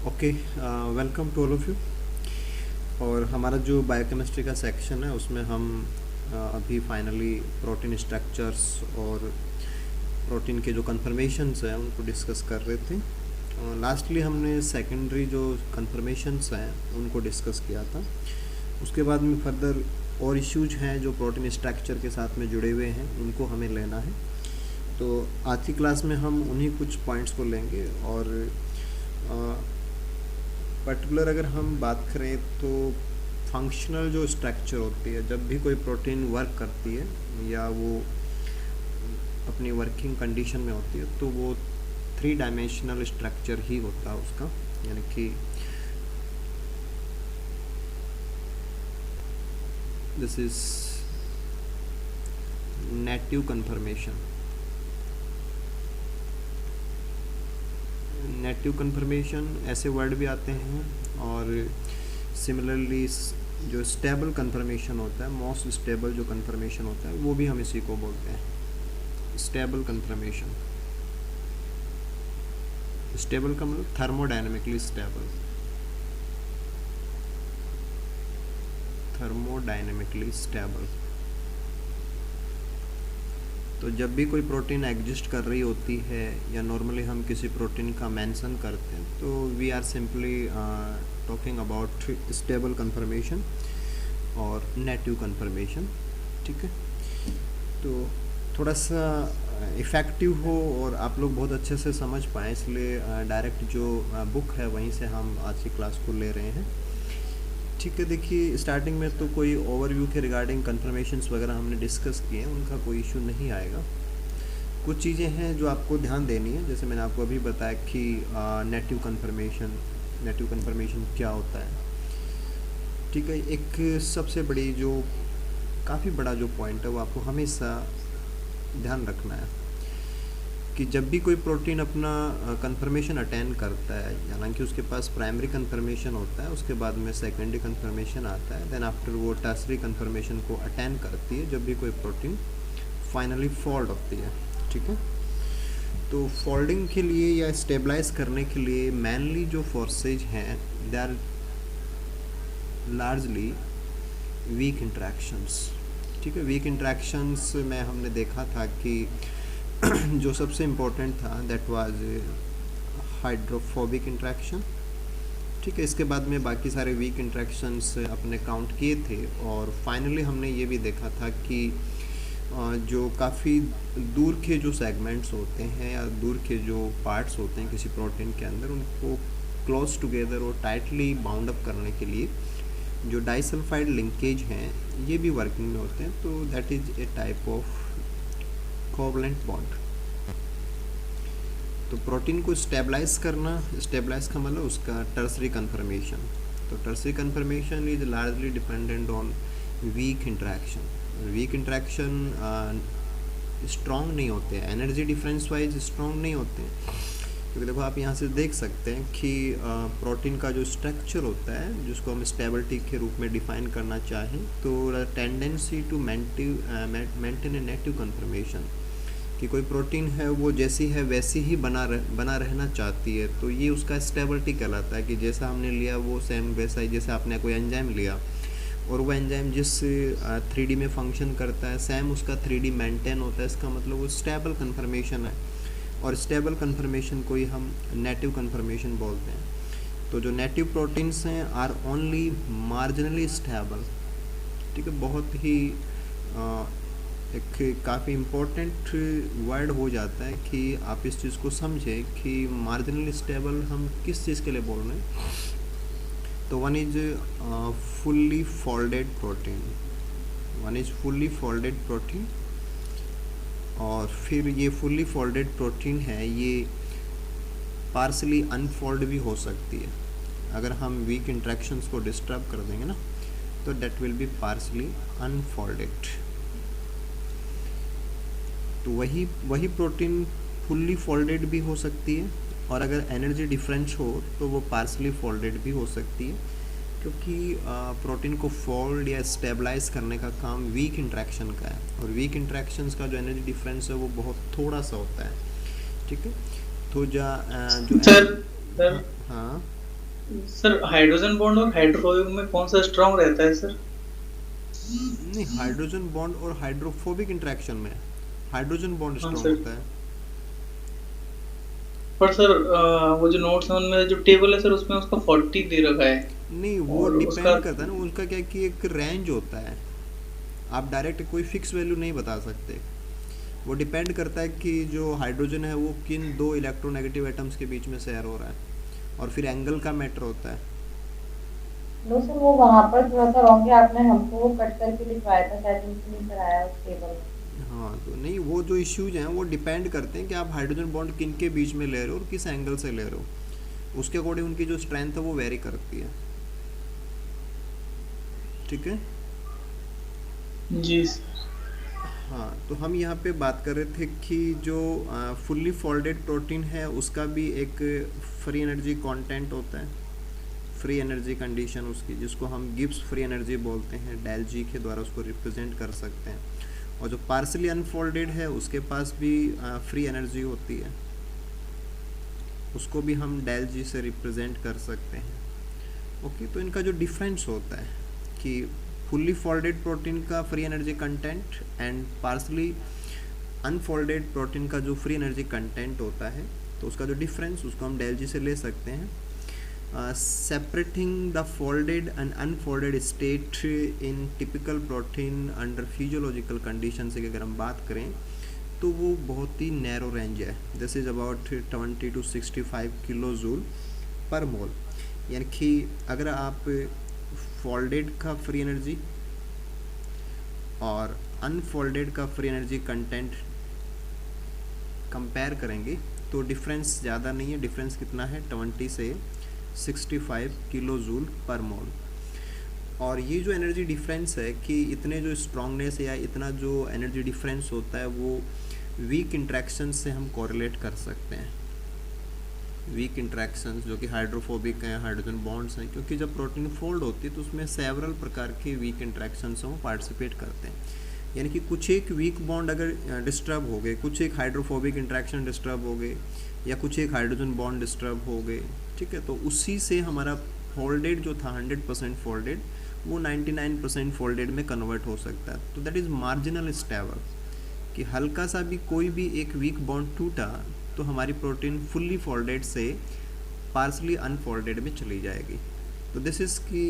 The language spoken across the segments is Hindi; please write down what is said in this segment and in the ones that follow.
Okay, welcome to all of you. और हमारा जो बायोकेमिस्ट्री का सेक्शन है उसमें हम अभी फाइनली प्रोटीन स्ट्रक्चर्स और प्रोटीन के जो कन्फर्मेशंस हैं उनको डिस्कस कर रहे थे। लास्टली हमने सेकेंडरी जो कन्फर्मेशंस हैं उनको डिस्कस किया था। उसके बाद में फर्दर और इश्यूज हैं जो प्रोटीन स्ट्रक्चर के साथ में जुड़े हुए हैं, उनको हमें लेना है। तो आज की क्लास में हम उन्हीं कुछ पॉइंट्स को लेंगे। और पर्टिकुलर अगर हम बात करें तो फंक्शनल जो स्ट्रक्चर होती है, जब भी कोई प्रोटीन वर्क करती है या वो अपनी वर्किंग कंडीशन में होती है, तो वो 3 डायमेंशनल स्ट्रक्चर ही होता है उसका। यानी कि this is native conformation. Native conformation ऐसे वर्ड भी आते हैं। और सिमिलरली जो स्टेबल कन्फर्मेशन होता है, मोस्ट स्टेबल जो कन्फर्मेशन होता है, वो भी हम इसी को बोलते हैं स्टेबल कन्फर्मेशन। स्टेबल का मतलब थर्मोडायनेमिकली स्टेबल, थर्मोडायनेमिकली स्टेबल। तो जब भी कोई प्रोटीन एग्जिस्ट कर रही होती है या नॉर्मली हम किसी प्रोटीन का मेंशन करते हैं, तो we are simply talking about stable conformation और नेटिव कन्फर्मेशन। ठीक है, तो थोड़ा सा इफ़ेक्टिव हो और आप लोग बहुत अच्छे से समझ पाएँ, इसलिए डायरेक्ट जो बुक है वहीं से हम आज की क्लास को ले रहे हैं। ठीक है, देखिए स्टार्टिंग में तो कोई ओवरव्यू के रिगार्डिंग कन्फर्मेशंस वगैरह हमने डिस्कस किए हैं, उनका कोई इशू नहीं आएगा। कुछ चीज़ें हैं जो आपको ध्यान देनी है, जैसे मैंने आपको अभी बताया कि नेटिव कन्फर्मेशन क्या होता है। ठीक है, एक सबसे बड़ी जो काफ़ी बड़ा जो पॉइंट है वो आपको हमेशा ध्यान रखना है कि जब भी कोई प्रोटीन अपना कन्फर्मेशन अटेंड करता है, हालांकि उसके पास प्राइमरी कन्फर्मेशन होता है, उसके बाद में सेकेंडरी कन्फर्मेशन आता है, देन आफ्टर वो टर्सरी कन्फर्मेशन को अटेंड करती है जब भी कोई प्रोटीन फाइनली फोल्ड होती है। ठीक है, तो फोल्डिंग के लिए या स्टेबलाइज करने के लिए मेनली जो फोर्सेज हैं they are largely weak interactions. ठीक है, वीक इंट्रैक्शंस में हमने देखा था कि जो सबसे इम्पोर्टेंट था दैट वाज हाइड्रोफोबिक इंट्रैक्शन। ठीक है, इसके बाद में बाकी सारे वीक इंट्रैक्शंस अपने काउंट किए थे। और फाइनली हमने ये भी देखा था कि जो काफ़ी दूर के जो सेगमेंट्स होते हैं या दूर के जो पार्ट्स होते हैं किसी प्रोटीन के अंदर, उनको क्लोज टुगेदर और टाइटली बाउंड अप करने के लिए जो डाइसल्फाइड लिंकेज हैं ये भी वर्किंग में होते हैं। तो that is a type of covalent bond. तो प्रोटीन को स्टेबलाइज करना, स्टेबलाइज का मतलब उसका टर्सरी कन्फर्मेशन। तो tertiary conformation is largely dependent on weak interaction. Weak interaction strong नहीं होते हैं, एनर्जी डिफरेंस वाइज स्ट्रॉन्ग नहीं होते हैं। क्योंकि देखो आप यहाँ से देख सकते हैं कि प्रोटीन का जो स्ट्रक्चर होता है जिसको हम स्टेबिलिटी के रूप में डिफाइन करना चाहें, तो tendency to maintain a native conformation, कि कोई प्रोटीन है वो जैसी है वैसी ही बना रहना चाहती है, तो ये उसका स्टेबिलिटी कहलाता है। कि जैसा हमने लिया वो सेम वैसा ही, जैसे आपने कोई एंजाइम लिया और वो एंजाइम जिस 3D में फंक्शन करता है सेम उसका 3D मेंटेन होता है, इसका मतलब वो स्टेबल कन्फर्मेशन है। और स्टेबल कन्फर्मेशन को ही हम नेटिव कन्फर्मेशन बोलते हैं। तो जो नेटिव प्रोटीन्स हैं आर ओनली मार्जिनली स्टेबल। ठीक है, बहुत ही एक काफ़ी इम्पोर्टेंट वर्ड हो जाता है कि आप इस चीज़ को समझें कि मार्जिनली स्टेबल हम किस चीज़ के लिए बोल रहे हैं। तो one is fully folded protein, one is fully folded protein. और फिर ये फुल्ली फोल्डेड प्रोटीन है ये पार्सली अनफोल्ड भी हो सकती है। अगर हम वीक इंट्रैक्शंस को डिस्टर्ब कर देंगे ना, तो that will be partially unfolded. तो वही प्रोटीन फुल्ली फोल्डेड भी हो सकती है, और अगर एनर्जी डिफरेंस हो तो वो पार्सली फोल्डेड भी हो सकती है। क्योंकि प्रोटीन को फोल्ड या स्टेबलाइज करने का काम वीक इंट्रैक्शन का है, और वीक इंट्रैक्शंस का जो एनर्जी डिफरेंस है वो बहुत थोड़ा सा होता है। ठीक है, तो जो सर सर हाँ, सर हाइड्रोजन बॉन्ड और हाइड्रोफोबिक में कौन सा स्ट्रांग रहता है सर? नहीं, हाइड्रोजन बॉन्ड और हाइड्रोफोबिक इंटरेक्शन में हाइड्रोजन बॉन्ड हाँ स्ट्रांग सर। होता है। पर सर वो जो नोट 7 में जो टेबल है सर उसमें उसका 40 दे रखा है। नहीं, वो और उसका डिपेंड करता है ना, उनका क्या है कि एक रेंज होता है, आप डायरेक्ट कोई फिक्स वैल्यू नहीं बता सकते। वो डिपेंड करता है कि जो हाइड्रोजन है वो किन दो इलेक्ट्रोनेगेटिव एटम्स के बीच में शेयर हो रहा है, और फिर एंगल का मैटर होता है। नो सर, वो वहाँ पर थोड़ा-सा रॉन्ग है, आपने हमको वो कट करके लिखवाया था, शायद हमसे नहीं कराया उस टेबल में। हाँ, तो नहीं, वो जो इश्यूज हैं वो डिपेंड करते हैं कि आप हाइड्रोजन बॉन्ड किन के बीच में ले रहे हो और किस एंगल से ले रहे हो, उसके अकॉर्डिंग उनकी जो स्ट्रेंथ है वो वेरी करती है। ठीक है। जी। हाँ, तो हम यहाँ पे बात कर रहे थे कि जो फुल्ली फोल्डेड प्रोटीन है उसका भी एक फ्री एनर्जी कंटेंट होता है, फ्री एनर्जी कंडीशन उसकी, जिसको हम गिब्स फ्री एनर्जी बोलते हैं, डेल जी के द्वारा उसको रिप्रेजेंट कर सकते हैं। और जो पार्सली अनफोल्डेड है उसके पास भी फ्री एनर्जी होती है, उसको भी हम डेल जी से रिप्रेजेंट कर सकते हैं। ओके, तो इनका जो डिफरेंस होता है कि फुल्ली फोल्डेड प्रोटीन का free energy content and partially unfolded protein का जो फ्री एनर्जी कंटेंट होता है, तो उसका जो डिफरेंस उसको हम डेल जी से ले सकते हैं। Separating the folded and unfolded state in typical protein under physiological condition से अगर हम बात करें तो वो बहुत ही नैरो रेंज है। This is about 20 to 65 kilo joule per mole. यानी कि अगर आप फोल्डेड का फ्री एनर्जी और अनफोल्डेड का फ्री एनर्जी कंटेंट कंपेयर करेंगे तो डिफरेंस ज़्यादा नहीं है। डिफरेंस कितना है? 20 से 65 किलो जूल पर मोल। और ये जो एनर्जी डिफरेंस है कि इतने जो स्ट्रांगनेस या इतना जो एनर्जी डिफरेंस होता है वो वीक इंट्रैक्शन से हम कोरिलेट कर सकते हैं। वीक इंट्रैक्शंस जो कि हाइड्रोफोबिक हैं, हाइड्रोजन बॉन्ड्स हैं, क्योंकि जब प्रोटीन फोल्ड होती है तो उसमें सेवरल प्रकार के वीक इंट्रैक्शंस हम पार्टिसिपेट करते हैं। यानी कि कुछ एक वीक बॉन्ड अगर डिस्टर्ब हो गए, कुछ एक हाइड्रोफोबिक इंट्रैक्शन डिस्टर्ब हो गए, या कुछ एक हाइड्रोजन बॉन्ड डिस्टर्ब हो गए, ठीक है, तो उसी से हमारा फोल्डेड जो था 100% फोल्डेड वो 99% फोल्डेड में कन्वर्ट हो सकता है। तो दैट इज़ मार्जिनल स्टेबल, कि हल्का सा भी कोई भी एक वीक बॉन्ड टूटा तो हमारी प्रोटीन फुल्ली फोल्डेड से पार्सली अनफोल्डेड में चली जाएगी। तो दिस इज़ कि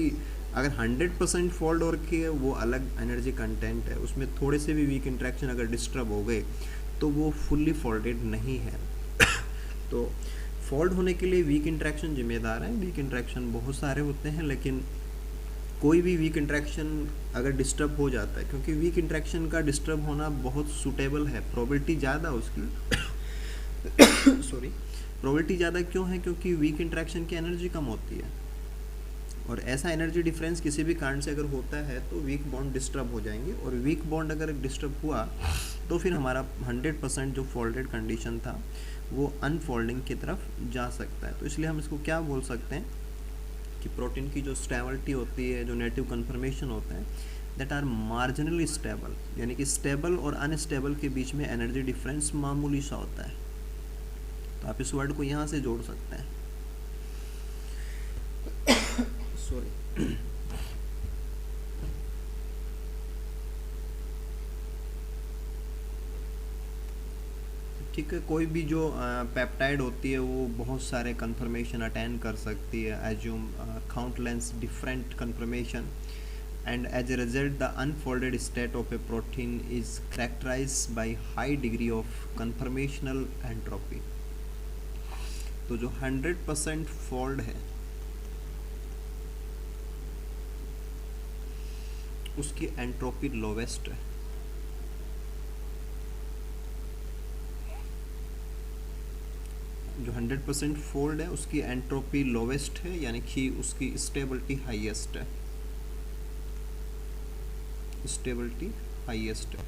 अगर 100% फोल्ड और के वो अलग एनर्जी कंटेंट है, उसमें थोड़े से भी वीक इंट्रैक्शन अगर डिस्टर्ब हो गए तो वो फुल्ली फोल्डेड नहीं है। तो फोल्ड होने के लिए वीक इंट्रैक्शन जिम्मेदार है। वीक इंट्रैक्शन बहुत सारे होते हैं, लेकिन कोई भी वीक इंट्रैक्शन अगर डिस्टर्ब हो जाता है, क्योंकि वीक इंट्रैक्शन का डिस्टर्ब होना बहुत सूटेबल है, प्रोबेबिलिटी ज़्यादा उसकी सॉरी, प्रोबेबिलिटी ज़्यादा क्यों है? क्योंकि वीक इंट्रैक्शन की एनर्जी कम होती है, और ऐसा एनर्जी डिफरेंस किसी भी कारण से अगर होता है तो वीक बॉन्ड डिस्टर्ब हो जाएंगे, और वीक बॉन्ड अगर डिस्टर्ब हुआ तो फिर हमारा 100% जो फोल्डेड कंडीशन था वो अनफोल्डिंग की तरफ जा सकता है। तो इसलिए हम इसको क्या बोल सकते हैं कि प्रोटीन की जो स्टेबिलिटी होती है, जो नेटिव कन्फर्मेशन होता है, दैट आर मार्जिनली स्टेबल, यानी कि स्टेबल और अनस्टेबल के बीच में एनर्जी डिफरेंस मामूली सा होता है। तो आप इस वर्ड को यहाँ से जोड़ सकते हैं। सॉरी। ठीक है, कोई भी जो पेप्टाइड होती है वो बहुत सारे कन्फर्मेशन अटेंड कर सकती है, assume countless different conformation, and as a result the unfolded state of a protein is characterized by high degree of conformational entropy। तो जो 100% फोल्ड है उसकी एंट्रोपी लोवेस्ट है। जो 100% फोल्ड है उसकी एंट्रोपी लोवेस्ट है, यानी कि उसकी स्टेबिलिटी हाईएस्ट है। स्टेबिलिटी हाईएस्ट है।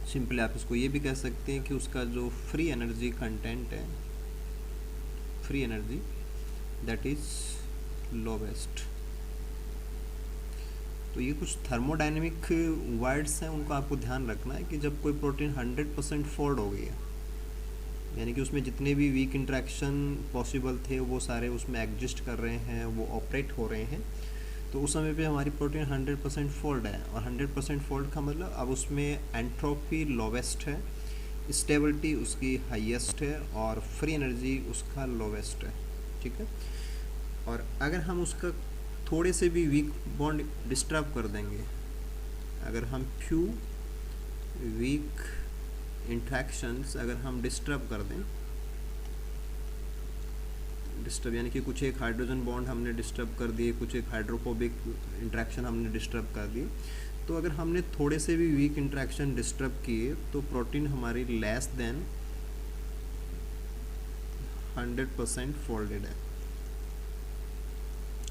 सिंपली आप इसको ये भी कह सकते हैं कि उसका जो फ्री एनर्जी कंटेंट है, free energy, that is lowest. तो ये कुछ थर्मोडायनेमिक वर्ड्स हैं, उनको आपको ध्यान रखना है कि जब कोई प्रोटीन 100% फोल्ड हो गई है यानी कि उसमें जितने भी वीक इंट्रैक्शन पॉसिबल थे वो सारे उसमें एग्जिस्ट कर रहे हैं, वो ऑपरेट हो रहे हैं। तो उस समय पे हमारी प्रोटीन 100% फोल्ड है, और 100% फोल्ड का मतलब अब उसमें एंट्रोपी लोवेस्ट है, स्टेबिलिटी उसकी हाईएस्ट है, और फ्री एनर्जी उसका लोवेस्ट है। ठीक है। और अगर हम उसका थोड़े से भी वीक बॉन्ड डिस्टर्ब कर देंगे, अगर हम फ्यू वीक इंट्रैक्शंस अगर हम डिस्टर्ब कर दें, डिस्टर्ब यानी कि कुछ एक हाइड्रोजन बॉन्ड हमने डिस्टर्ब कर दिए, कुछ एक हाइड्रोफोबिक इंट्रैक्शन हमने डिस्टर्ब कर दिए, तो अगर हमने थोड़े से भी वीक इंट्रैक्शन डिस्टर्ब किए तो प्रोटीन हमारी लेस देन 100% फोल्डेड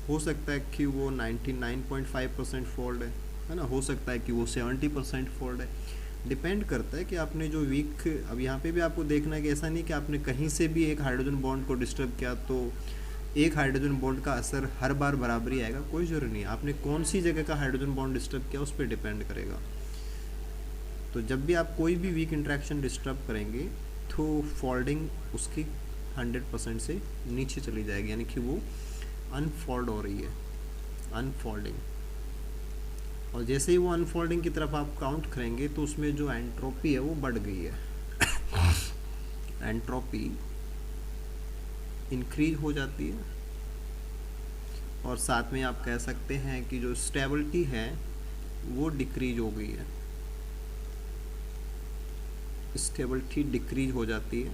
हो सकता है कि वो 99.5% फोल्ड है ना, हो सकता है कि वो 70% फोल्ड है। डिपेंड करता है कि आपने जो वीक, अब यहाँ पे भी आपको देखना है कि ऐसा नहीं कि आपने कहीं से भी एक हाइड्रोजन बॉन्ड को डिस्टर्ब किया तो एक हाइड्रोजन बॉन्ड का असर हर बार बराबर ही आएगा, कोई ज़रूरी नहीं। आपने कौन सी जगह का हाइड्रोजन बॉन्ड डिस्टर्ब किया उस पर डिपेंड करेगा। तो जब भी आप कोई भी वीक इंट्रैक्शन डिस्टर्ब करेंगे तो फोल्डिंग उसकी 100% से नीचे चली जाएगी, यानी कि वो अनफोल्ड हो रही है, अनफोल्डिंग। और जैसे ही वो अनफोल्डिंग की तरफ आप काउंट करेंगे तो उसमें जो एंट्रोपी है वो बढ़ गई है, एंट्रोपी इंक्रीज हो जाती है। और साथ में आप कह सकते हैं कि जो स्टेबिलिटी है वो डिक्रीज हो गई है, स्टेबिलिटी डिक्रीज हो जाती है।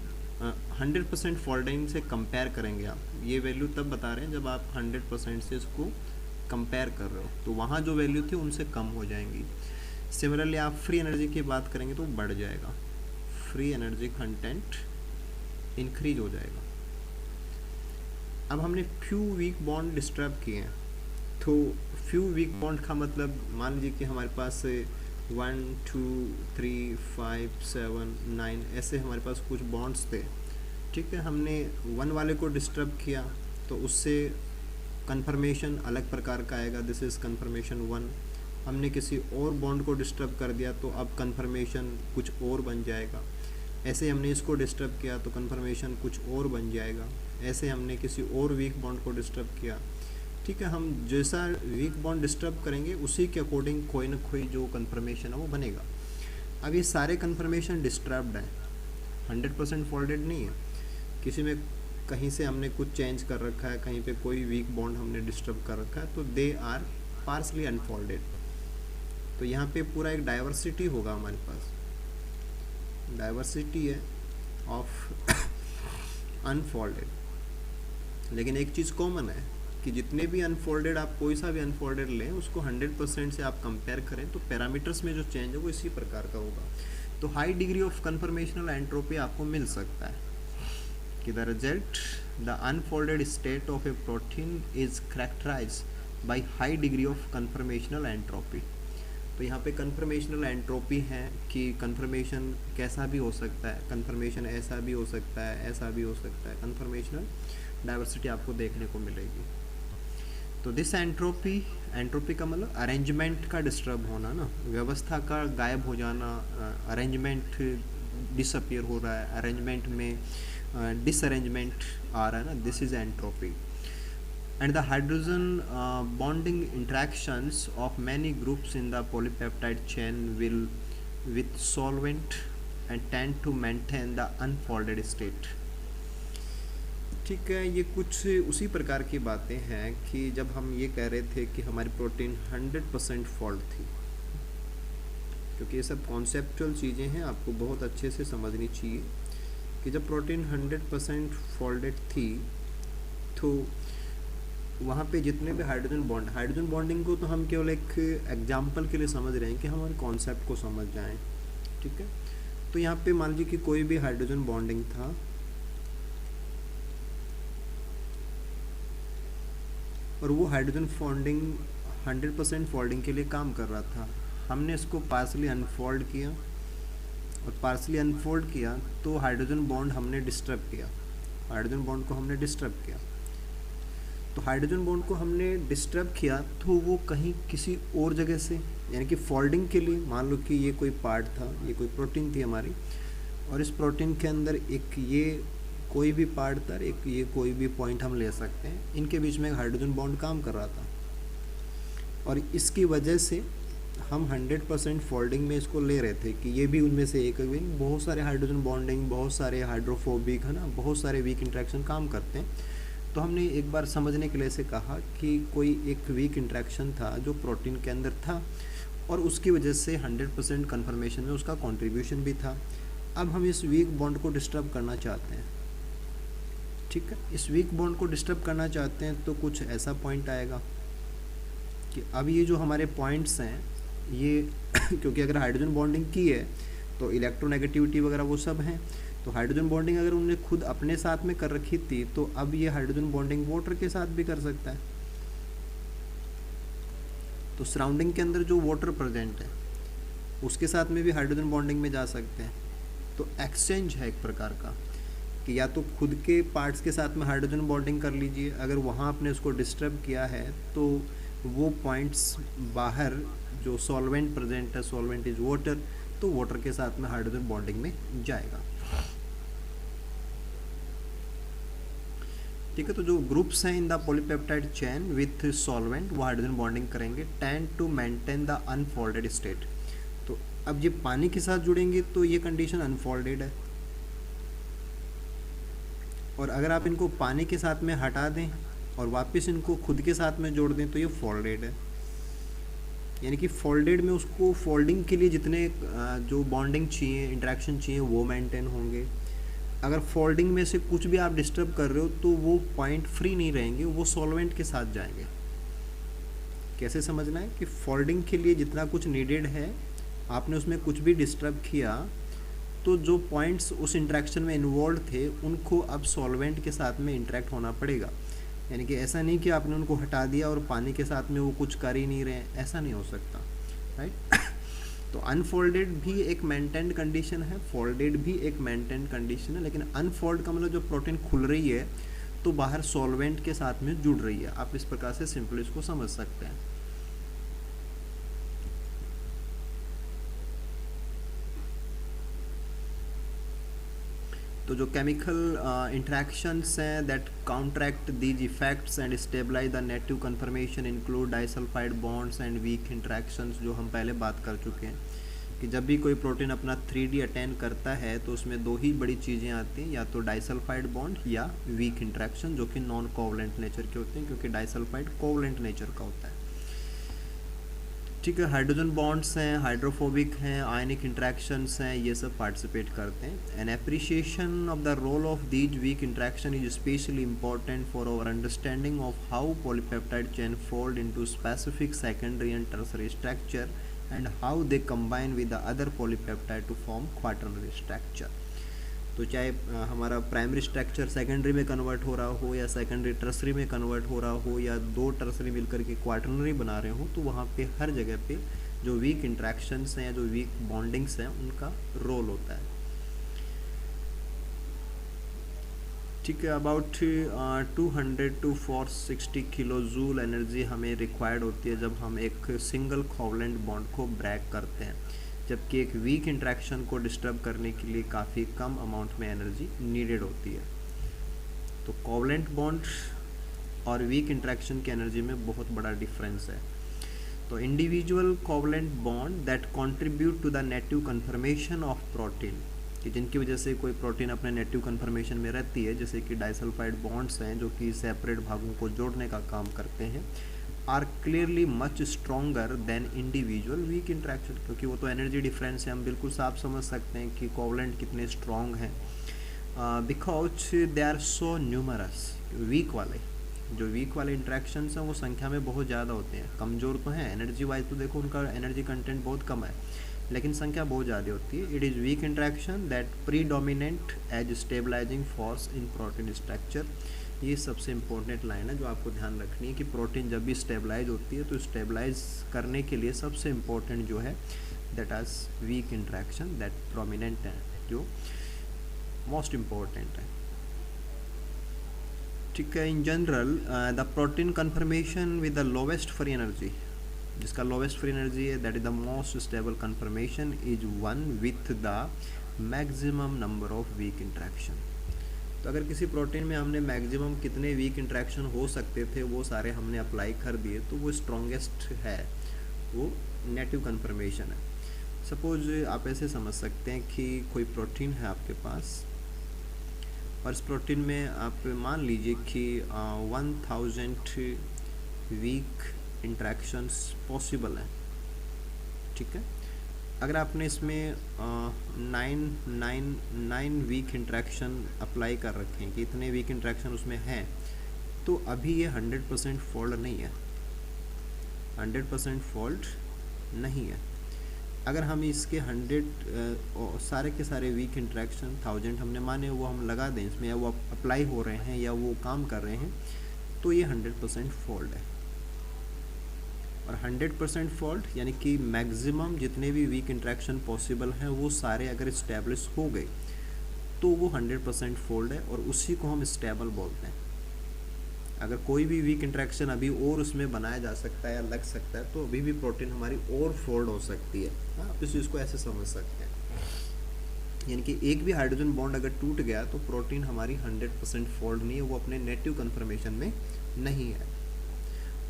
100% फोल्डिंग से कंपेयर करेंगे आप, ये वैल्यू तब बता रहे हैं जब आप 100% से इसको कंपेयर कर रहे हो, तो वहाँ जो वैल्यू थी उनसे कम हो जाएंगी। सिमिलरली आप फ्री एनर्जी की बात करेंगे तो बढ़ जाएगा, फ्री एनर्जी कंटेंट इंक्रीज हो जाएगा। अब हमने फ्यू वीक बॉन्ड डिस्टर्ब किए हैं, तो फ्यू वीक बॉन्ड का मतलब मान लीजिए कि हमारे पास 1 2 3 5 7 9 ऐसे हमारे पास कुछ बॉन्ड्स थे। ठीक है, हमने 1 वाले को डिस्टर्ब किया तो उससे कन्फर्मेशन अलग प्रकार का आएगा, दिस इज़ कन्फर्मेशन 1। हमने किसी और बॉन्ड को डिस्टर्ब कर दिया तो अब कन्फर्मेशन कुछ और बन जाएगा। ऐसे हमने इसको डिस्टर्ब किया तो कन्फर्मेशन कुछ और बन जाएगा। ऐसे हमने किसी और वीक बॉन्ड को डिस्टर्ब किया। ठीक है, हम जैसा वीक बॉन्ड डिस्टर्ब करेंगे उसी के अकॉर्डिंग कोई ना कोई जो कन्फर्मेशन है वो बनेगा। अब ये सारे कन्फर्मेशन डिस्टर्ब्ड हैं, 100% फोल्डेड नहीं है। किसी में कहीं से हमने कुछ चेंज कर रखा है, कहीं पे कोई वीक बॉन्ड हमने डिस्टर्ब कर रखा है, तो दे आर पार्सली अनफोल्डेड। तो यहाँ पे पूरा एक डाइवर्सिटी होगा हमारे पास, डाइवर्सिटी है ऑफ अनफोल्डेड। लेकिन एक चीज़ कॉमन है कि जितने भी अनफोल्डेड, आप कोई सा भी अनफोल्डेड लें उसको 100% से आप कंपेयर करें तो पैरामीटर्स में जो चेंज है वो इसी प्रकार का होगा। तो high degree of conformational entropy आपको मिल सकता है कि the result, the unfolded state of a protein is characterised by high degree of conformational entropy. तो यहाँ पे कन्फर्मेशनल एंट्रोपी है कि कन्फर्मेशन कैसा भी हो सकता है, कन्फर्मेशन ऐसा भी हो सकता है, ऐसा भी हो सकता है, कन्फर्मेशनल डाइवर्सिटी आपको देखने को मिलेगी। तो दिस एंट्रोपी, एंट्रोपी का मतलब अरेंजमेंट का डिस्टर्ब होना ना, व्यवस्था का गायब हो जाना, अरेंजमेंट डिसअपियर हो रहा है, अरेंजमेंट में डिसअरेंजमेंट आ रहा है ना, this is entropy. And the hydrogen bonding interactions of many groups in the polypeptide chain will with solvent and tend to maintain the unfolded state। ठीक है, ये कुछ उसी प्रकार की बातें हैं कि जब हम ये कह रहे थे कि हमारी प्रोटीन 100% फोल्ड थी, क्योंकि ये सब कॉन्सेप्चुअल चीज़ें हैं, आपको बहुत अच्छे से समझनी चाहिए कि जब प्रोटीन 100% फोल्डेड थी तो वहाँ पे जितने भी हाइड्रोजन बॉन्डिंग को तो हम केवल एक एग्जाम्पल के लिए समझ रहे हैं कि हमारे कॉन्सेप्ट को समझ जाएं। ठीक है, तो यहाँ पे मान लीजिए कि कोई भी हाइड्रोजन बॉन्डिंग था और वो हाइड्रोजन बॉन्डिंग 100% फोल्डिंग के लिए काम कर रहा था। हमने इसको पार्सली अनफोल्ड किया और पार्सली अनफोल्ड किया तो हाइड्रोजन बॉन्ड हमने डिस्टर्ब किया, हाइड्रोजन बॉन्ड को हमने डिस्टर्ब किया। तो हाइड्रोजन बॉन्ड को हमने डिस्टर्ब किया तो वो कहीं किसी और जगह से, यानी कि फोल्डिंग के लिए मान लो कि ये कोई पार्ट था, ये कोई प्रोटीन थी हमारी, और इस प्रोटीन के अंदर एक ये कोई भी पार्ट था, एक ये कोई भी पॉइंट हम ले सकते हैं, इनके बीच में एक हाइड्रोजन बॉन्ड काम कर रहा था और इसकी वजह से हम 100% फोल्डिंग में इसको ले रहे थे कि ये भी उनमें से एक है। बहुत सारे हाइड्रोजन बॉन्डिंग, बहुत सारे हाइड्रोफोबिक, है ना, बहुत सारे वीक इंट्रैक्शन काम करते हैं। तो हमने एक बार समझने के लिए से कहा कि कोई एक वीक इंट्रैक्शन था जो प्रोटीन के अंदर था और उसकी वजह से 100% कन्फर्मेशन में उसका कंट्रीब्यूशन भी था। अब हम इस वीक बॉन्ड को डिस्टर्ब करना चाहते हैं, ठीक है। इस वीक बॉन्ड को डिस्टर्ब करना चाहते हैं तो कुछ ऐसा पॉइंट आएगा कि अब ये जो हमारे पॉइंट्स हैं ये क्योंकि अगर हाइड्रोजन बॉन्डिंग की है तो इलेक्ट्रोनेगेटिविटी वगैरह वो सब हैं, तो हाइड्रोजन बॉन्डिंग अगर उन्होंने खुद अपने साथ में कर रखी थी तो अब ये हाइड्रोजन बॉन्डिंग वाटर के साथ भी कर सकता है। तो सराउंडिंग के अंदर जो वाटर प्रेजेंट है उसके साथ में भी हाइड्रोजन बॉन्डिंग में जा सकते हैं। तो एक्सचेंज है एक प्रकार का कि या तो खुद के पार्ट्स के साथ में हाइड्रोजन बॉन्डिंग कर लीजिए, अगर वहाँ आपने उसको डिस्टर्ब किया है तो वो पॉइंट्स बाहर जो सॉल्वेंट प्रेजेंट है, सॉल्वेंट इज वाटर, तो वाटर के साथ में हाइड्रोजन बॉन्डिंग में जाएगा, ठीक है। तो जो ग्रुप्स हैं in the polypeptide chain with solvent वो हाइड्रोजन बॉन्डिंग करेंगे, tend to maintain the unfolded state. तो अब ये पानी के साथ जुड़ेंगे तो ये कंडीशन अनफोल्डेड है, और अगर आप इनको पानी के साथ में हटा दें और वापस इनको खुद के साथ में जोड़ दें तो ये फोल्डेड है। यानी कि फोल्डेड में उसको फोल्डिंग के लिए जितने जो बॉन्डिंग चाहिए, इंटरेक्शन चाहिए वो मेंटेन होंगे। अगर फोल्डिंग में से कुछ भी आप डिस्टर्ब कर रहे हो तो वो पॉइंट फ्री नहीं रहेंगे, वो सॉल्वेंट के साथ जाएंगे। कैसे समझना है कि फोल्डिंग के लिए जितना कुछ नीडेड है आपने उसमें कुछ भी डिस्टर्ब किया तो जो पॉइंट्स उस इंटरेक्शन में इन्वॉल्व थे उनको अब सॉल्वेंट के साथ में इंटरेक्ट होना पड़ेगा। यानी कि ऐसा नहीं कि आपने उनको हटा दिया और पानी के साथ में वो कुछ कर ही नहीं रहे हैं, ऐसा नहीं हो सकता, राइट। तो अनफोल्डेड भी एक मेंटेन्ड कंडीशन है, फोल्डेड भी एक मेंटेन्ड कंडीशन है, लेकिन अनफोल्ड का मतलब जो प्रोटीन खुल रही है तो बाहर सॉल्वेंट के साथ में जुड़ रही है। आप इस प्रकार से सिंपल इसको समझ सकते हैं। तो जो केमिकल इंट्रैक्शंस हैं that counteract these effects and stabilise the native conformation include disulphide bonds and weak interactions, जो हम पहले बात कर चुके हैं कि जब भी कोई प्रोटीन अपना 3D अटेन करता है तो उसमें दो ही बड़ी चीज़ें आती हैं, या तो डाइसल्फाइड बॉन्ड या वीक इंट्रैक्शन, जो कि नॉन कोवलेंट नेचर के होते हैं क्योंकि डाइसल्फाइड कोवलेंट नेचर का होता है, ठीक है। हाइड्रोजन बॉन्ड्स हैं, हाइड्रोफोबिक हैं, आयनिक इंट्रैक्शंस हैं, ये सब पार्टिसिपेट करते हैं। An appreciation of the role of these weak interaction is specially important for our understanding of how polypeptide chain fold into specific secondary and tertiary structure and how they combine with the other polypeptide to form quaternary structure. तो चाहे हमारा प्राइमरी स्ट्रक्चर सेकेंडरी में कन्वर्ट हो रहा हो या सेकेंडरी टर्सरी में कन्वर्ट हो रहा हो या दो टर्सरी मिलकर के क्वाटर्नरी बना रहे हो, तो वहाँ पे हर जगह पे जो वीक इंट्रैक्शंस हैं या जो वीक बॉन्डिंग्स हैं उनका रोल होता है, ठीक है। About 200 to 460 kilo joule energy हमें रिक्वायर्ड होती है जब हम एक सिंगल कोवलेंट बॉन्ड को ब्रेक करते हैं, जबकि एक वीक इंट्रैक्शन को डिस्टर्ब करने के लिए काफ़ी कम अमाउंट में एनर्जी नीडेड होती है। तो कोवलेंट बॉन्ड और वीक इंट्रैक्शन की एनर्जी में बहुत बड़ा डिफरेंस है। तो individual covalent bond that contribute to the native conformation of protein, कि जिनकी वजह से कोई प्रोटीन अपने नेटिव कन्फर्मेशन में रहती है, जैसे कि डाइसल्फाइड बॉन्ड्स हैं जो कि सेपरेट भागों को जोड़ने का काम करते हैं, are clearly much stronger than individual weak interaction, क्योंकि वो तो एनर्जी डिफरेंस है, हम बिल्कुल साफ समझ सकते हैं कि कोवलेंट कितने स्ट्रॉन्ग हैं, because they are so numerous. Weak वाले इंट्रैक्शंस हैं वो संख्या में बहुत ज़्यादा होते हैं, कमज़ोर तो हैं एनर्जी वाइज, तो देखो उनका एनर्जी कंटेंट बहुत कम है लेकिन संख्या बहुत ज़्यादा होती है। It is weak interaction that predominant as stabilizing force in protein structure. ये सबसे इम्पोर्टेंट लाइन है जो आपको ध्यान रखनी है कि प्रोटीन जब भी स्टेबलाइज होती है तो स्टेबलाइज करने के लिए सबसे इम्पोर्टेंट जो है दैट आज वीक इंट्रैक्शन दैट प्रोमिनेंट है, जो मोस्ट इम्पोर्टेंट है, ठीक है। In general the protein conformation with the lowest free energy, जिसका लोवेस्ट फ्री एनर्जी है that is the most stable conformation, is one with the maximum number of weak interaction. तो अगर किसी प्रोटीन में हमने मैक्सिमम कितने वीक इंट्रैक्शन हो सकते थे वो सारे हमने अप्लाई कर दिए, तो वो स्ट्रॉन्गेस्ट है, वो नेटिव कन्फर्मेशन है। सपोज आप ऐसे समझ सकते हैं कि कोई प्रोटीन है आपके पास, और इस प्रोटीन में आप मान लीजिए कि 1000 वीक इंट्रैक्शंस पॉसिबल हैं, ठीक है। अगर आपने इसमें 9 वीक इंट्रैक्शन अप्लाई कर रखे हैं कि इतने वीक इंट्रैक्शन उसमें हैं, तो अभी ये 100% फॉल्ट नहीं है, 100% फॉल्ट नहीं है। अगर हम इसके 100 सारे के सारे वीक इंट्रैक्शन 1000 हमने माने वो हम लगा दें इसमें, या वो अप्लाई हो रहे हैं या वो काम कर रहे हैं, तो ये 100% फॉल्ट है। और 100% फॉल्ट यानी कि मैक्सिमम जितने भी वीक इंट्रैक्शन पॉसिबल हैं वो सारे अगर इस्टेब्लिश हो गए तो वो 100% फॉल्ट है, और उसी को हम स्टेबल बोलते हैं। अगर कोई भी वीक इंट्रैक्शन अभी और उसमें बनाया जा सकता है या लग सकता है, तो अभी भी प्रोटीन हमारी और फोल्ड हो सकती है। आप इस चीज़ को ऐसे समझ सकते हैं, यानी कि एक भी हाइड्रोजन बॉन्ड अगर टूट गया तो प्रोटीन हमारी 100% फोल्ड नहीं है, वो अपने नेटिव कन्फर्मेशन में नहीं है।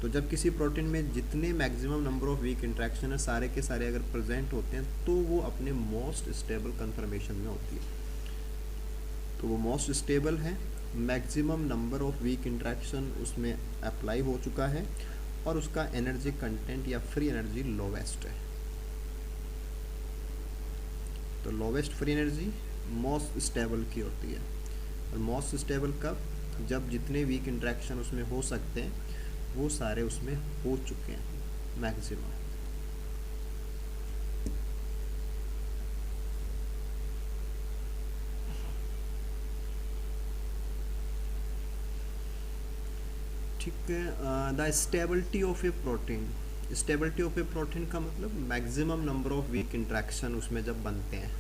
तो जब किसी प्रोटीन में जितने maximum number of weak interaction है सारे के सारे अगर प्रेजेंट होते हैं, तो वो अपने मोस्ट स्टेबल कन्फर्मेशन में होती है। तो वो मोस्ट स्टेबल है, maximum number of weak interaction उसमें अप्लाई हो चुका है, और उसका एनर्जी कंटेंट या फ्री एनर्जी लोवेस्ट है। तो lowest free energy most stable की होती है। और मोस्ट स्टेबल कब? जब जितने वीक इंट्रैक्शन उसमें हो सकते हैं वो सारे उसमें हो चुके हैं मैक्सिमम। ठीक है। The stability of a protein, stability of a protein का मतलब maximum number of weak interaction उसमें जब बनते हैं,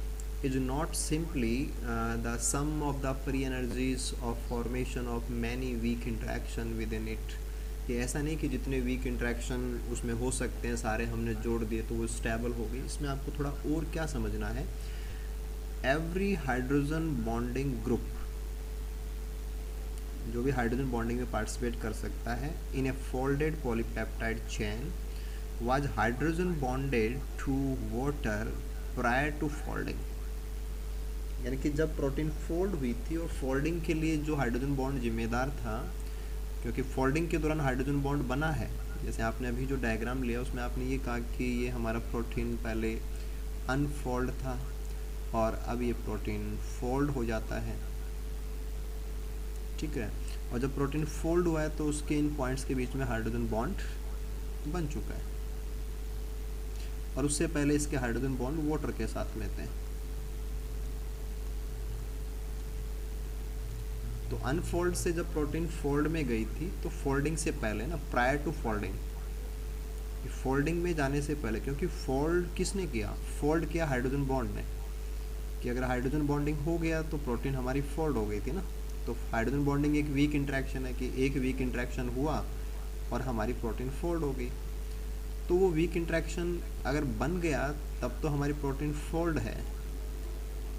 is not simply the sum of the free energies of formation of many weak interaction within it. कि ऐसा नहीं कि जितने वीक इंट्रैक्शन उसमें हो सकते हैं सारे हमने जोड़ दिए तो वो स्टेबल हो गई। इसमें आपको थोड़ा और क्या समझना है, एवरी हाइड्रोजन बॉन्डिंग ग्रुप, जो भी हाइड्रोजन बॉन्डिंग में पार्टिसिपेट कर सकता है, in a folded polypeptide chain was hydrogen bonded to water prior to folding. यानी कि जब प्रोटीन फोल्ड हुई थी, और फोल्डिंग के लिए जो हाइड्रोजन बॉन्ड जिम्मेदार था, क्योंकि फोल्डिंग के दौरान हाइड्रोजन बॉन्ड बना है, जैसे आपने अभी जो डायग्राम लिया उसमें आपने ये कहा कि ये हमारा प्रोटीन पहले अनफोल्ड था और अब ये प्रोटीन फोल्ड हो जाता है, ठीक है। और जब प्रोटीन फोल्ड हुआ है तो उसके इन पॉइंट्स के बीच में हाइड्रोजन बॉन्ड बन चुका है, और उससे पहले इसके हाइड्रोजन बॉन्ड वाटर के साथ में थे। तो अनफोल्ड से जब प्रोटीन फोल्ड में गई थी, तो फोल्डिंग से पहले ना, प्रायर टू फोल्डिंग, फोल्डिंग में जाने से पहले, क्योंकि फोल्ड किसने किया? फोल्ड किया हाइड्रोजन बॉन्ड ने, कि अगर हाइड्रोजन बॉन्डिंग हो गया तो प्रोटीन हमारी फोल्ड हो गई थी ना। तो हाइड्रोजन बॉन्डिंग एक वीक इंट्रैक्शन है, कि एक वीक इंट्रैक्शन हुआ और हमारी प्रोटीन फोल्ड हो गई। तो वो वीक इंट्रैक्शन अगर बन गया तब तो हमारी प्रोटीन फोल्ड है,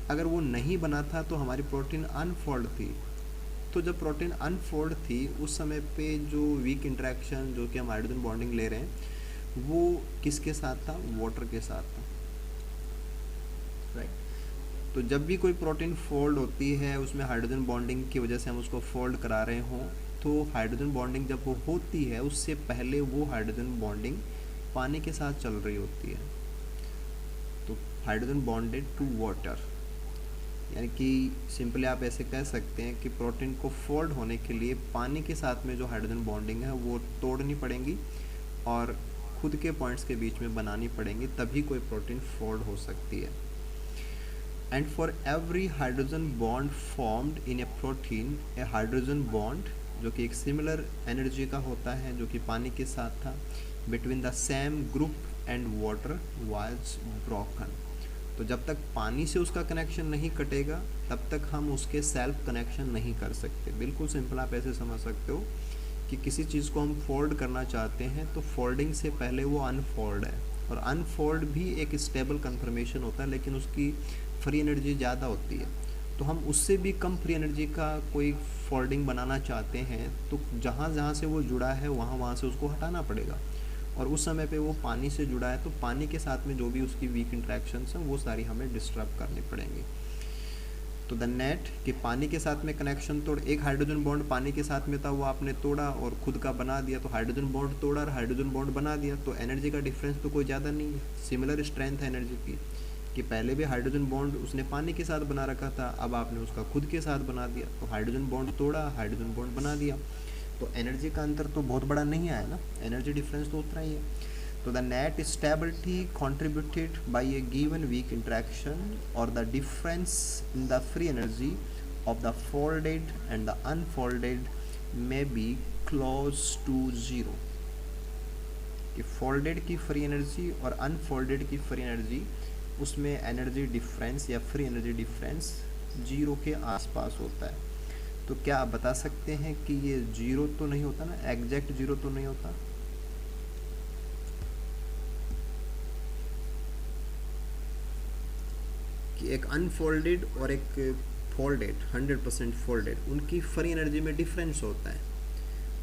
अगर वो नहीं बना था तो हमारी प्रोटीन अनफोल्ड थी। तो जब प्रोटीन अनफोल्ड थी उस समय पे जो वीक इंट्रैक्शन जो कि हम हाइड्रोजन बॉन्डिंग ले रहे हैं वो किसके साथ था? वाटर के साथ था, राइट। तो जब भी कोई प्रोटीन फोल्ड होती है उसमें हाइड्रोजन बॉन्डिंग की वजह से हम उसको फोल्ड करा रहे हों, तो हाइड्रोजन बॉन्डिंग जब वो होती है उससे पहले वो हाइड्रोजन बॉन्डिंग पानी के साथ चल रही होती है। तो हाइड्रोजन बॉन्डेड टू वाटर, यानी कि सिंपली आप ऐसे कह सकते हैं कि प्रोटीन को फोल्ड होने के लिए पानी के साथ में जो हाइड्रोजन बॉन्डिंग है वो तोड़नी पड़ेगी और खुद के पॉइंट्स के बीच में बनानी पड़ेंगी, तभी कोई प्रोटीन फोल्ड हो सकती है। And for every hydrogen bond formed in a protein, A hydrogen bond जो कि एक सिमिलर एनर्जी का होता है जो कि पानी के साथ था, between the same group and water was broken. तो जब तक पानी से उसका कनेक्शन नहीं कटेगा तब तक हम उसके सेल्फ कनेक्शन नहीं कर सकते। बिल्कुल सिंपल आप ऐसे समझ सकते हो कि किसी चीज़ को हम फोल्ड करना चाहते हैं तो फोल्डिंग से पहले वो अनफोल्ड है, और अनफोल्ड भी एक स्टेबल कन्फर्मेशन होता है, लेकिन उसकी फ्री एनर्जी ज़्यादा होती है, तो हम उससे भी कम फ्री एनर्जी का कोई फोल्डिंग बनाना चाहते हैं, तो जहाँ जहाँ से वो जुड़ा है वहाँ वहाँ से उसको हटाना पड़ेगा। और उस समय पे वो पानी से जुड़ा है, तो पानी के साथ में जो भी उसकी वीक इंट्रैक्शंस हैं वो सारी हमें डिस्टर्ब करनी पड़ेंगी। तो द नेट कि पानी के साथ में कनेक्शन तोड़, एक हाइड्रोजन बॉन्ड पानी के साथ में था, वो आपने तोड़ा और खुद का बना दिया, तो हाइड्रोजन बॉन्ड तोड़ा और हाइड्रोजन बॉन्ड बना दिया, तो एनर्जी का डिफरेंस तो कोई ज़्यादा नहीं है। सिमिलर स्ट्रेंथ है एनर्जी की, कि पहले भी हाइड्रोजन बॉन्ड उसने पानी के साथ बना रखा था, अब आपने उसका खुद के साथ बना दिया, तो हाइड्रोजन बॉन्ड तोड़ा, हाइड्रोजन बॉन्ड बना दिया, तो एनर्जी का अंतर तो बहुत बड़ा नहीं आया ना, एनर्जी डिफरेंस तो उतना ही है। So the net stability contributed by a given weak interaction or the difference in the free energy of the folded and the unfolded may be close to zero। कि folded की free energy और unfolded की free energy उसमें एनर्जी डिफरेंस या फ्री एनर्जी डिफरेंस जीरो के आसपास होता है। तो क्या आप बता सकते हैं कि ये जीरो तो नहीं होता ना, एग्जैक्ट जीरो तो नहीं होता? कि एक अनफोल्डेड और एक फोल्डेड 100% फोल्डेड, उनकी फ्री एनर्जी में डिफरेंस होता है।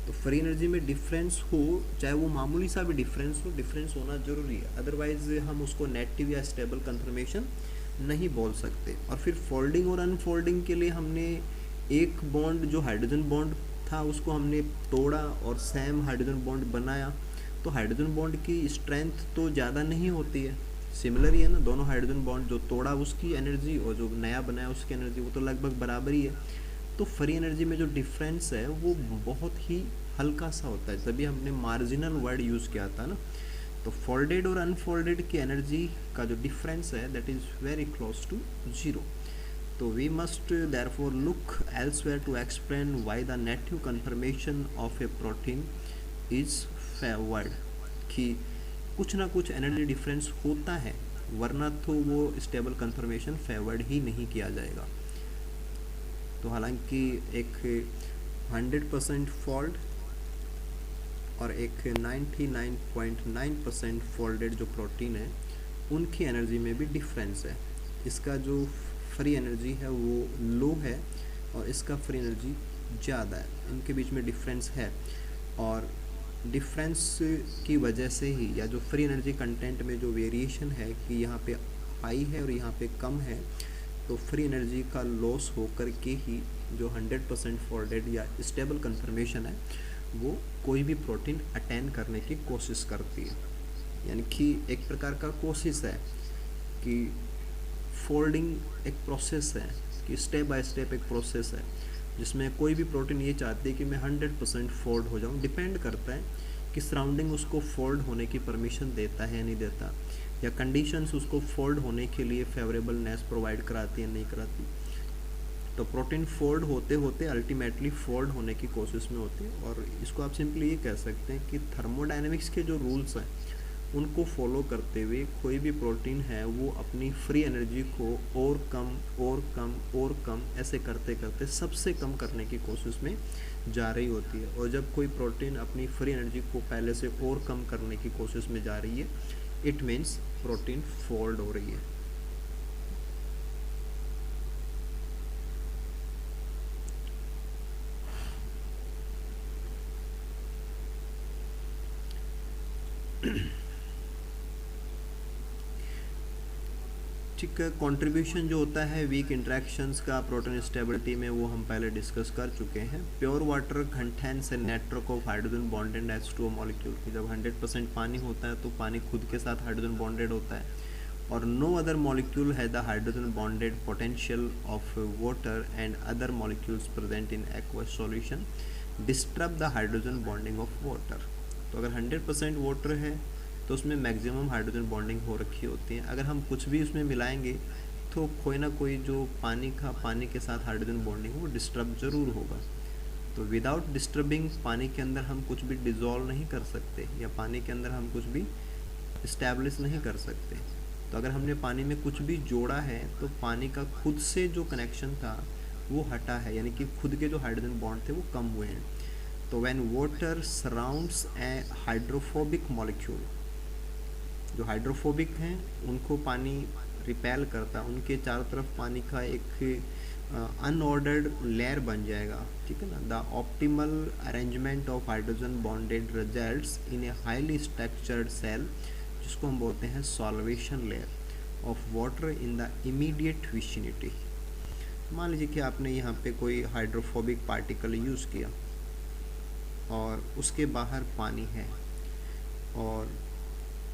तो फ्री एनर्जी में डिफरेंस हो, चाहे वो मामूली सा भी डिफरेंस हो, डिफरेंस होना ज़रूरी है, अदरवाइज हम उसको नेगेटिव या स्टेबल कन्फर्मेशन नहीं बोल सकते। और फिर फोल्डिंग और अनफोल्डिंग के लिए हमने एक बॉन्ड जो हाइड्रोजन बॉन्ड था उसको हमने तोड़ा और सेम हाइड्रोजन बॉन्ड बनाया, तो हाइड्रोजन बॉन्ड की स्ट्रेंथ तो ज़्यादा नहीं होती है, सिमिलर ही है ना, दोनों हाइड्रोजन बॉन्ड, जो तोड़ा उसकी एनर्जी और जो नया बनाया उसकी एनर्जी वो तो लगभग बराबर ही है। तो फ्री एनर्जी में जो डिफरेंस है वो बहुत ही हल्का सा होता है, तभी हमने मार्जिनल वर्ड यूज़ किया था ना। तो फोल्डेड और अनफोल्डेड की एनर्जी का जो डिफरेंस है that is very close to zero. तो we must therefore look elsewhere to explain why the negative conformation of a protein is favoured, कि कुछ ना कुछ एनर्जी डिफरेंस होता है, वरना तो वो स्टेबल कन्फर्मेशन फेवर्ड ही नहीं किया जाएगा। तो हालांकि एक 100% फोल्ड और एक 99.9% फोल्डेड जो प्रोटीन है उनकी एनर्जी में भी डिफरेंस है। इसका जो फ्री एनर्जी है वो लो है और इसका फ्री एनर्जी ज़्यादा है, इनके बीच में डिफरेंस है। और डिफरेंस की वजह से ही, या जो फ्री एनर्जी कंटेंट में जो वेरिएशन है कि यहाँ पे हाई है और यहाँ पे कम है, तो फ्री एनर्जी का लॉस होकर के ही जो 100% फोल्डेड या स्टेबल कन्फर्मेशन है वो कोई भी प्रोटीन अटेन करने की कोशिश करती है। यानी कि एक प्रकार का कोशिश है कि फोल्डिंग एक प्रोसेस है, कि स्टेप बाय स्टेप एक प्रोसेस है जिसमें कोई भी प्रोटीन ये चाहती है कि मैं 100% फोल्ड हो जाऊँ। डिपेंड करता है कि सराउंडिंग उसको फोल्ड होने की परमिशन देता है या नहीं देता, या कंडीशंस उसको फोल्ड होने के लिए फेवरेबलनेस प्रोवाइड कराती है नहीं कराती। तो प्रोटीन फोल्ड होते होते अल्टीमेटली फोल्ड होने की कोशिश में होती है। और इसको आप सिंपली ये कह सकते हैं कि थर्मोडायनेमिक्स के जो रूल्स हैं उनको फॉलो करते हुए कोई भी प्रोटीन है वो अपनी फ्री एनर्जी को और कम और कम और कम ऐसे करते करते सबसे कम करने की कोशिश में जा रही होती है। और जब कोई प्रोटीन अपनी फ्री एनर्जी को पहले से और कम करने की कोशिश में जा रही है, इट मीन्स प्रोटीन फोल्ड हो रही है। ठीक है, कंट्रीब्यूशन जो होता है वीक इंट्रैक्शंस का प्रोटॉन स्टेबिलिटी में वो हम पहले डिस्कस कर चुके हैं। Pure water contains a network of hydrogen bonded H2O molecule, की जब 100% पानी होता है तो पानी खुद के साथ हाइड्रोजन बॉन्डेड होता है, और नो अदर मॉलिक्यूल है the hydrogen bonded potential of water and other molecules present in aqueous solution disturb the hydrogen bonding of water. तो अगर 100% वाटर है तो उसमें मैक्सिमम हाइड्रोजन बॉन्डिंग हो रखी होती है। अगर हम कुछ भी उसमें मिलाएंगे तो कोई ना कोई जो पानी के साथ हाइड्रोजन बॉन्डिंग वो डिस्टर्ब ज़रूर होगा। तो विदाउट डिस्टर्बिंग पानी के अंदर हम कुछ भी डिज़ोल्व नहीं कर सकते, या पानी के अंदर हम कुछ भी इस्टेब्लिश नहीं कर सकते। तो अगर हमने पानी में कुछ भी जोड़ा है तो पानी का खुद से जो कनेक्शन था वो हटा है, यानी कि खुद के जो हाइड्रोजन बॉन्ड थे वो कम हुए हैं। तो when water surrounds A hydrophobic molecule, जो हाइड्रोफोबिक हैं उनको पानी रिपेल करता, उनके चारों तरफ पानी का एक अनऑर्डर्ड लेयर बन जाएगा, ठीक है ना। The optimal arrangement of hydrogen bonded results in a highly structured shell, जिसको हम बोलते हैं solvation layer of water in the immediate vicinity. मान लीजिए कि आपने यहाँ पे कोई हाइड्रोफोबिक पार्टिकल यूज़ किया और उसके बाहर पानी है, और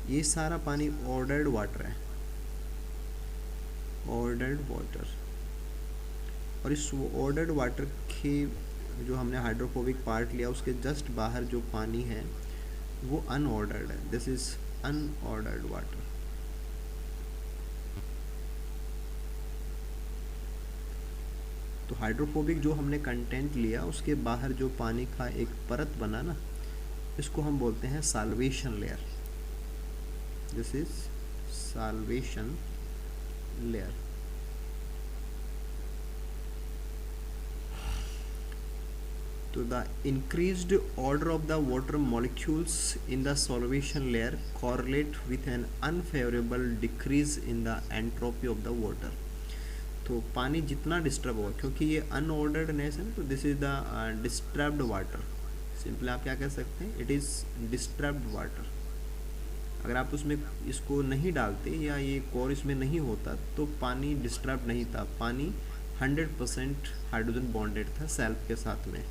ये सारा पानी ऑर्डर्ड वाटर है, ऑर्डर्ड वाटर, और इस ऑर्डर्ड वाटर के जो हमने हाइड्रोफोबिक पार्ट लिया उसके जस्ट बाहर जो पानी है वो अनऑर्डर्ड है, दिस इज अनऑर्डर्ड वाटर। तो हाइड्रोफोबिक जो हमने कंटेंट लिया उसके बाहर जो पानी का एक परत बना ना, इसको हम बोलते हैं solvation layer, this is solvation layer. तो the increased order of the water molecules in the solvation layer correlate with an unfavorable decrease in the entropy of the water। तो पानी जितना डिस्टर्ब होगा, क्योंकि ये अनऑर्डर्डनेस है ना, तो this is the disturbed water. Simply आप क्या कह सकते हैं, इट इज़ डिस्टर्ब्ड वाटर। अगर आप उसमें इसको नहीं डालते या ये कोर इसमें नहीं होता तो पानी डिस्टर्ब नहीं था, पानी 100% हाइड्रोजन बॉन्डेड था सेल्फ के साथ में।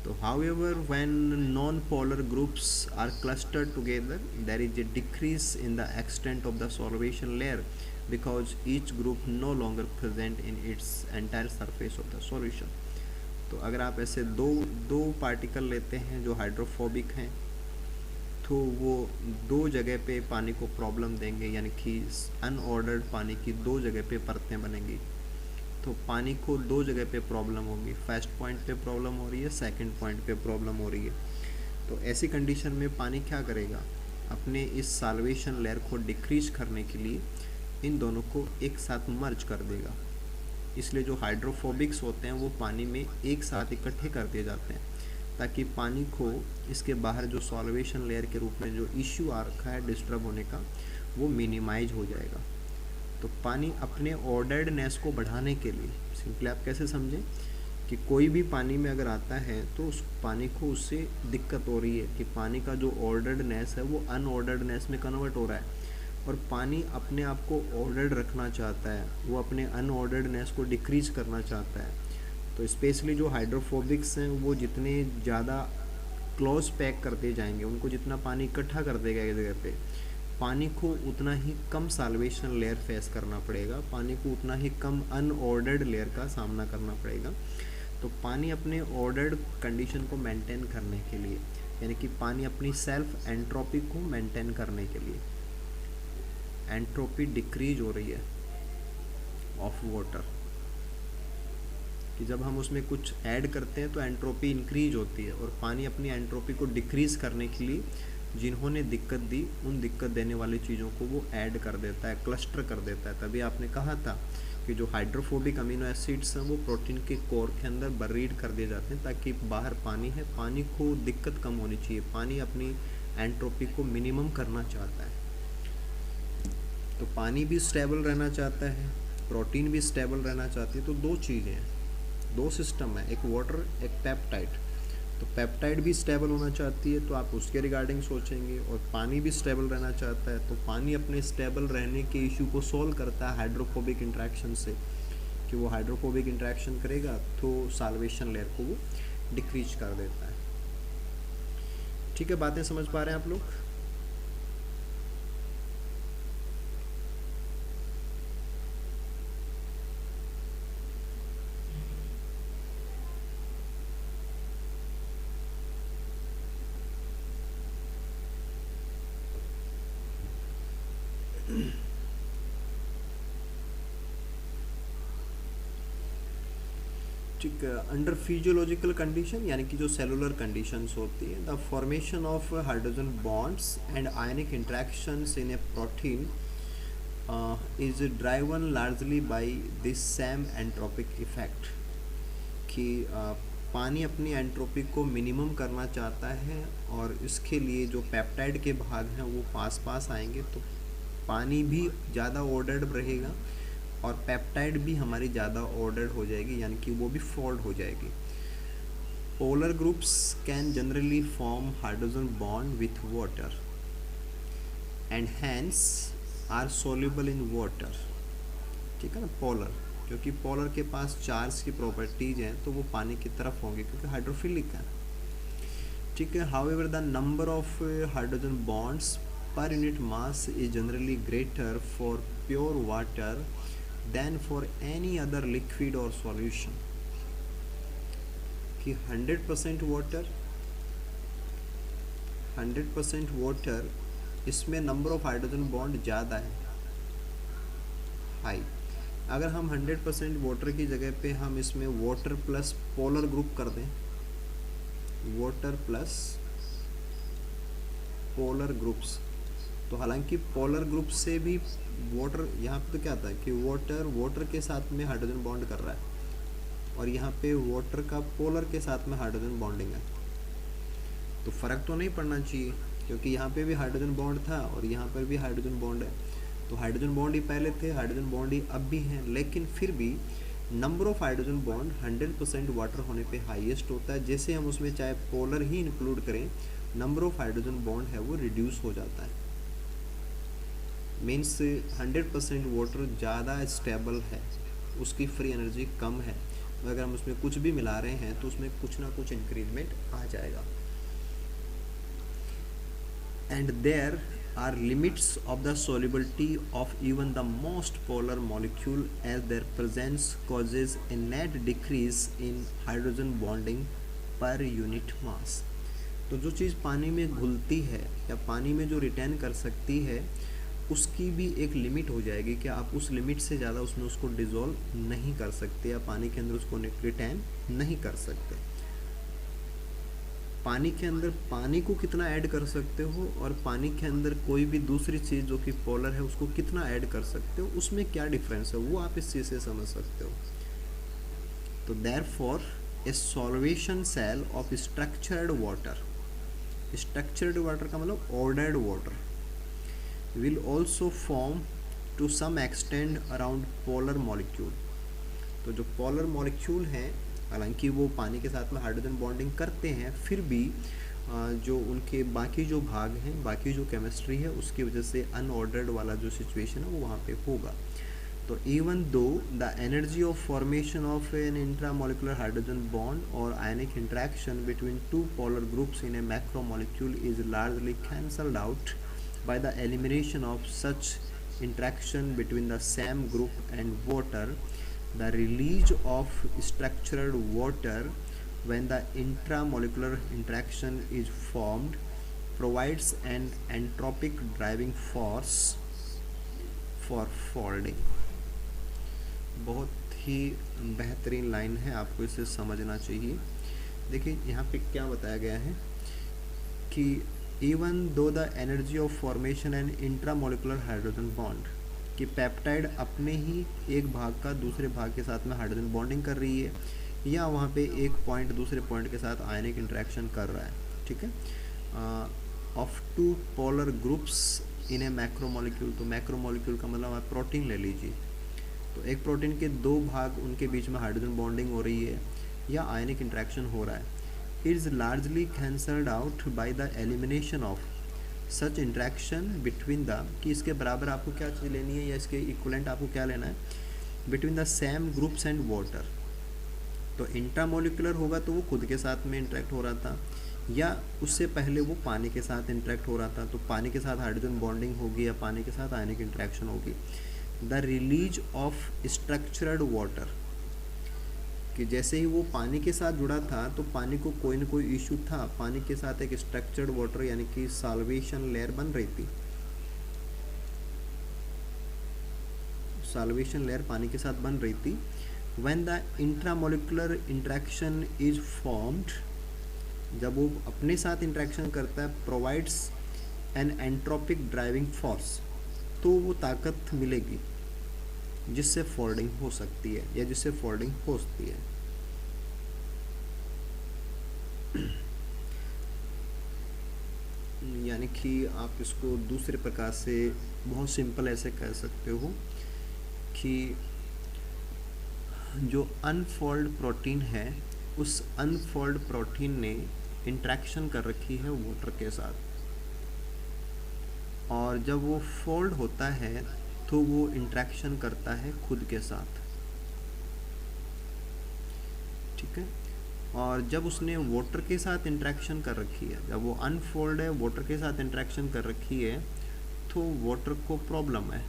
तो however when non-polar groups are clustered together there is a decrease in the extent of the solvation layer because each group no longer present in its entire surface of the solution। तो अगर आप ऐसे दो पार्टिकल लेते हैं जो हाइड्रोफोबिक हैं तो वो दो जगह पे पानी को प्रॉब्लम देंगे, यानी कि अनऑर्डर्ड पानी की दो जगह पे परतें बनेंगी, तो पानी को दो जगह पे प्रॉब्लम होगी, फर्स्ट पॉइंट पे प्रॉब्लम हो रही है, सेकंड पॉइंट पे प्रॉब्लम हो रही है। तो ऐसी कंडीशन में पानी क्या करेगा, अपने इस साल्वेशन लेयर को डिक्रीज करने के लिए इन दोनों को एक साथ मर्ज कर देगा। इसलिए जो हाइड्रोफोबिक्स होते हैं वो पानी में एक साथ इकट्ठे कर दिए जाते हैं ताकि पानी को इसके बाहर जो सॉल्वेशन लेयर के रूप में जो इश्यू आ रखा है डिस्टर्ब होने का वो मिनिमाइज हो जाएगा। तो पानी अपने ऑर्डर्डनेस को बढ़ाने के लिए, सिंपली आप कैसे समझें कि कोई भी पानी में अगर आता है तो उस पानी को उससे दिक्कत हो रही है कि पानी का जो ऑर्डर्डनेस है वो अनऑर्डर्डनेस में कन्वर्ट हो रहा है, और पानी अपने आप को ऑर्डर्ड रखना चाहता है, वो अपने अनऑर्डर्डनेस को डिक्रीज करना चाहता है। तो स्पेशली जो हाइड्रोफोबिक्स हैं वो जितने ज़्यादा क्लोज पैक करते जाएंगे, उनको जितना पानी इकट्ठा कर देगा एक जगह पे, पानी को उतना ही कम साल्वेशन लेयर फेस करना पड़ेगा, पानी को उतना ही कम अनऑर्डर्ड लेयर का सामना करना पड़ेगा। तो पानी अपने ऑर्डर्ड कंडीशन को मेंटेन करने के लिए, यानी कि पानी अपनी सेल्फ एंट्रोपी को मेंटेन करने के लिए, एंट्रोपी डिक्रीज हो रही है ऑफ वाटर, कि जब हम उसमें कुछ ऐड करते हैं तो एंट्रोपी इंक्रीज होती है, और पानी अपनी एंट्रोपी को डिक्रीज करने के लिए जिन्होंने दिक्कत दी उन दिक्कत देने वाली चीज़ों को वो ऐड कर देता है, क्लस्टर कर देता है। तभी आपने कहा था कि जो हाइड्रोफोबिक अमीनो एसिड्स हैं वो प्रोटीन के कोर के अंदर बरीड कर दिए जाते हैं ताकि बाहर पानी है, पानी को दिक्कत कम होनी चाहिए, पानी अपनी एंट्रोपी को मिनिमम करना चाहता है। तो पानी भी स्टेबल रहना चाहता है, प्रोटीन भी स्टेबल रहना चाहती है। तो दो चीज़ें हैं, दो सिस्टम है, एक वाटर एक पेप्टाइड। तो पेप्टाइड भी स्टेबल होना चाहती है तो आप उसके रिगार्डिंग सोचेंगे, और पानी भी स्टेबल रहना चाहता है तो पानी अपने स्टेबल रहने के इशू को सोल्व करता है हाइड्रोफोबिक इंट्रैक्शन से, कि वो हाइड्रोफोबिक इंट्रैक्शन करेगा तो साल्वेशन लेयर को वो डिक्रीज कर देता है। ठीक है, बातें समझ पा रहे हैं आप लोग? ठीक, अंडर फिजियोलॉजिकल कंडीशन यानी कि जो सेलुलर कंडीशंस होती है, the formation of hydrogen bonds and ionic interactions in a protein is driven largely by this same entropic effect, कि पानी अपनी एंट्रोपी को मिनिमम करना चाहता है और इसके लिए जो पेप्टाइड के भाग हैं वो पास पास आएंगे तो पानी भी ज़्यादा ऑर्डर्ड रहेगा और पेप्टाइड भी हमारी ज़्यादा ऑर्डर्ड हो जाएगी, यानी कि वो भी फोल्ड हो जाएगी। Polar groups can generally form hydrogen bond with water and hence are soluble in water, ठीक है ना। पोलर, क्योंकि पोलर के पास चार्ज की प्रॉपर्टीज हैं तो वो पानी की तरफ होंगे क्योंकि हाइड्रोफिलिक है, ठीक है। However the number of hydrogen bonds per unit mass is generally greater for pure water than for any other liquid और सॉल्यूशन, कि 100% वाटर इसमें नंबर ऑफ हाइड्रोजन बॉन्ड ज़्यादा है, हाई। अगर हम 100% वाटर की जगह पे हम इसमें वाटर प्लस पोलर ग्रुप कर दें, वाटर प्लस पोलर ग्रुप्स, तो हालांकि पोलर ग्रुप से भी वाटर, यहाँ पे तो क्या था कि वाटर के साथ में हाइड्रोजन बॉन्ड कर रहा है और यहाँ पे वाटर का पोलर के साथ में हाइड्रोजन बॉन्डिंग है, तो फ़र्क तो नहीं पड़ना चाहिए क्योंकि यहाँ पे भी हाइड्रोजन बॉन्ड था और यहाँ पर भी हाइड्रोजन बॉन्ड है। तो हाइड्रोजन बॉन्ड ही पहले थे, हाइड्रोजन बॉन्ड ही अब भी हैं, लेकिन फिर भी number of hydrogen bond 100% water होने पे हाईएस्ट होता है। जैसे हम उसमें चाहे पोलर ही इंक्लूड करें, नंबर ऑफ हाइड्रोजन बॉन्ड है वो रिड्यूस हो जाता है। मीन्स 100% वाटर ज़्यादा स्टेबल है, उसकी फ्री एनर्जी कम है, अगर हम उसमें कुछ भी मिला रहे हैं तो उसमें कुछ ना कुछ इंक्रीजमेंट आ जाएगा। And there are limits of the solubility of even the most polar molecule as their presence causes a net decrease in hydrogen bonding per unit mass। तो जो चीज़ पानी में घुलती है या पानी में जो रिटेन कर सकती है उसकी भी एक लिमिट हो जाएगी कि आप उस लिमिट से ज़्यादा उसमें उसको डिज़ोल्व नहीं कर सकते या पानी के अंदर उसको रिटेन नहीं कर सकते। पानी के अंदर पानी को कितना ऐड कर सकते हो और पानी के अंदर कोई भी दूसरी चीज़ जो कि पोलर है उसको कितना ऐड कर सकते हो, उसमें क्या डिफरेंस है वो आप इस चीज़ से समझ सकते हो। तो therefore a solvation shell of structured water का मतलब ordered water will also form to some extent around polar molecule. तो जो पोलर मॉलिक्यूल हैं हालांकि वो पानी के साथ में हाइड्रोजन बॉन्डिंग करते हैं, फिर भी जो उनके बाकी जो भाग हैं, बाकी जो केमिस्ट्री है उसकी वजह से अनऑर्डर्ड वाला जो सिचुएशन है वो वहाँ पे होगा। तो even though the energy of formation of an intramolecular hydrogen bond और ionic interaction between two polar groups in a macromolecule is largely cancelled out by the elimination of such interaction between the same group and water, the release of structured water when the intramolecular interaction is formed provides an entropic driving force for folding। बहुत ही बेहतरीन लाइन है, आपको इसे समझना चाहिए। देखिए यहाँ पे क्या बताया गया है कि even though the energy of formation and intramolecular hydrogen bond, कि पेप्टाइड अपने ही एक भाग का दूसरे भाग के साथ में हाइड्रोजन बॉन्डिंग कर रही है या वहाँ पे एक पॉइंट दूसरे पॉइंट के साथ आयनिक इंटरेक्शन कर रहा है, ठीक है, of to polar groups in a macromolecule. तो मैक्रोमोलिक्यूल का मतलब आप प्रोटीन ले लीजिए, तो एक प्रोटीन के दो भाग उनके बीच में हाइड्रोजन बॉन्डिंग हो रही है या आयनिक इंटरेक्शन हो रहा है, is largely cancelled out by the elimination of such interaction between the, कि इसके बराबर आपको क्या चीज़ लेनी है या इसके इक्वलेंट आपको क्या लेना है, between the same groups and water। तो इंट्रामोलिकुलर होगा तो वो खुद के साथ में इंटरेक्ट हो रहा था या उससे पहले वो पानी के साथ इंटरेक्ट हो रहा था, तो पानी के साथ हाइड्रोजन बॉन्डिंग होगी या पानी के साथ आयनिक इंटरेक्शन होगी। The release of structured water, कि जैसे ही वो पानी के साथ जुड़ा था तो पानी को कोई ना कोई इशू था, पानी के साथ एक स्ट्रक्चर्ड वाटर यानी कि सॉल्वेशन लेयर बन रही थी, सॉल्वेशन लेयर पानी के साथ बन रही थी। When the intramolecular interaction is formed, जब वो अपने साथ इंट्रैक्शन करता है, provides N entropic driving force, तो वो ताकत मिलेगी जिससे फोल्डिंग हो सकती है या जिससे फोल्डिंग हो सकती है। यानी कि आप इसको दूसरे प्रकार से बहुत सिंपल ऐसे कह सकते हो कि जो अनफोल्ड प्रोटीन है उस अनफोल्ड प्रोटीन ने इंट्रैक्शन कर रखी है वाटर के साथ, और जब वो फोल्ड होता है तो वो इंट्रैक्शन करता है खुद के साथ, ठीक है। और जब उसने वाटर के साथ इंट्रैक्शन कर रखी है, जब वो अनफोल्ड है वाटर के साथ इंट्रैक्शन कर रखी है, तो वाटर को प्रॉब्लम है,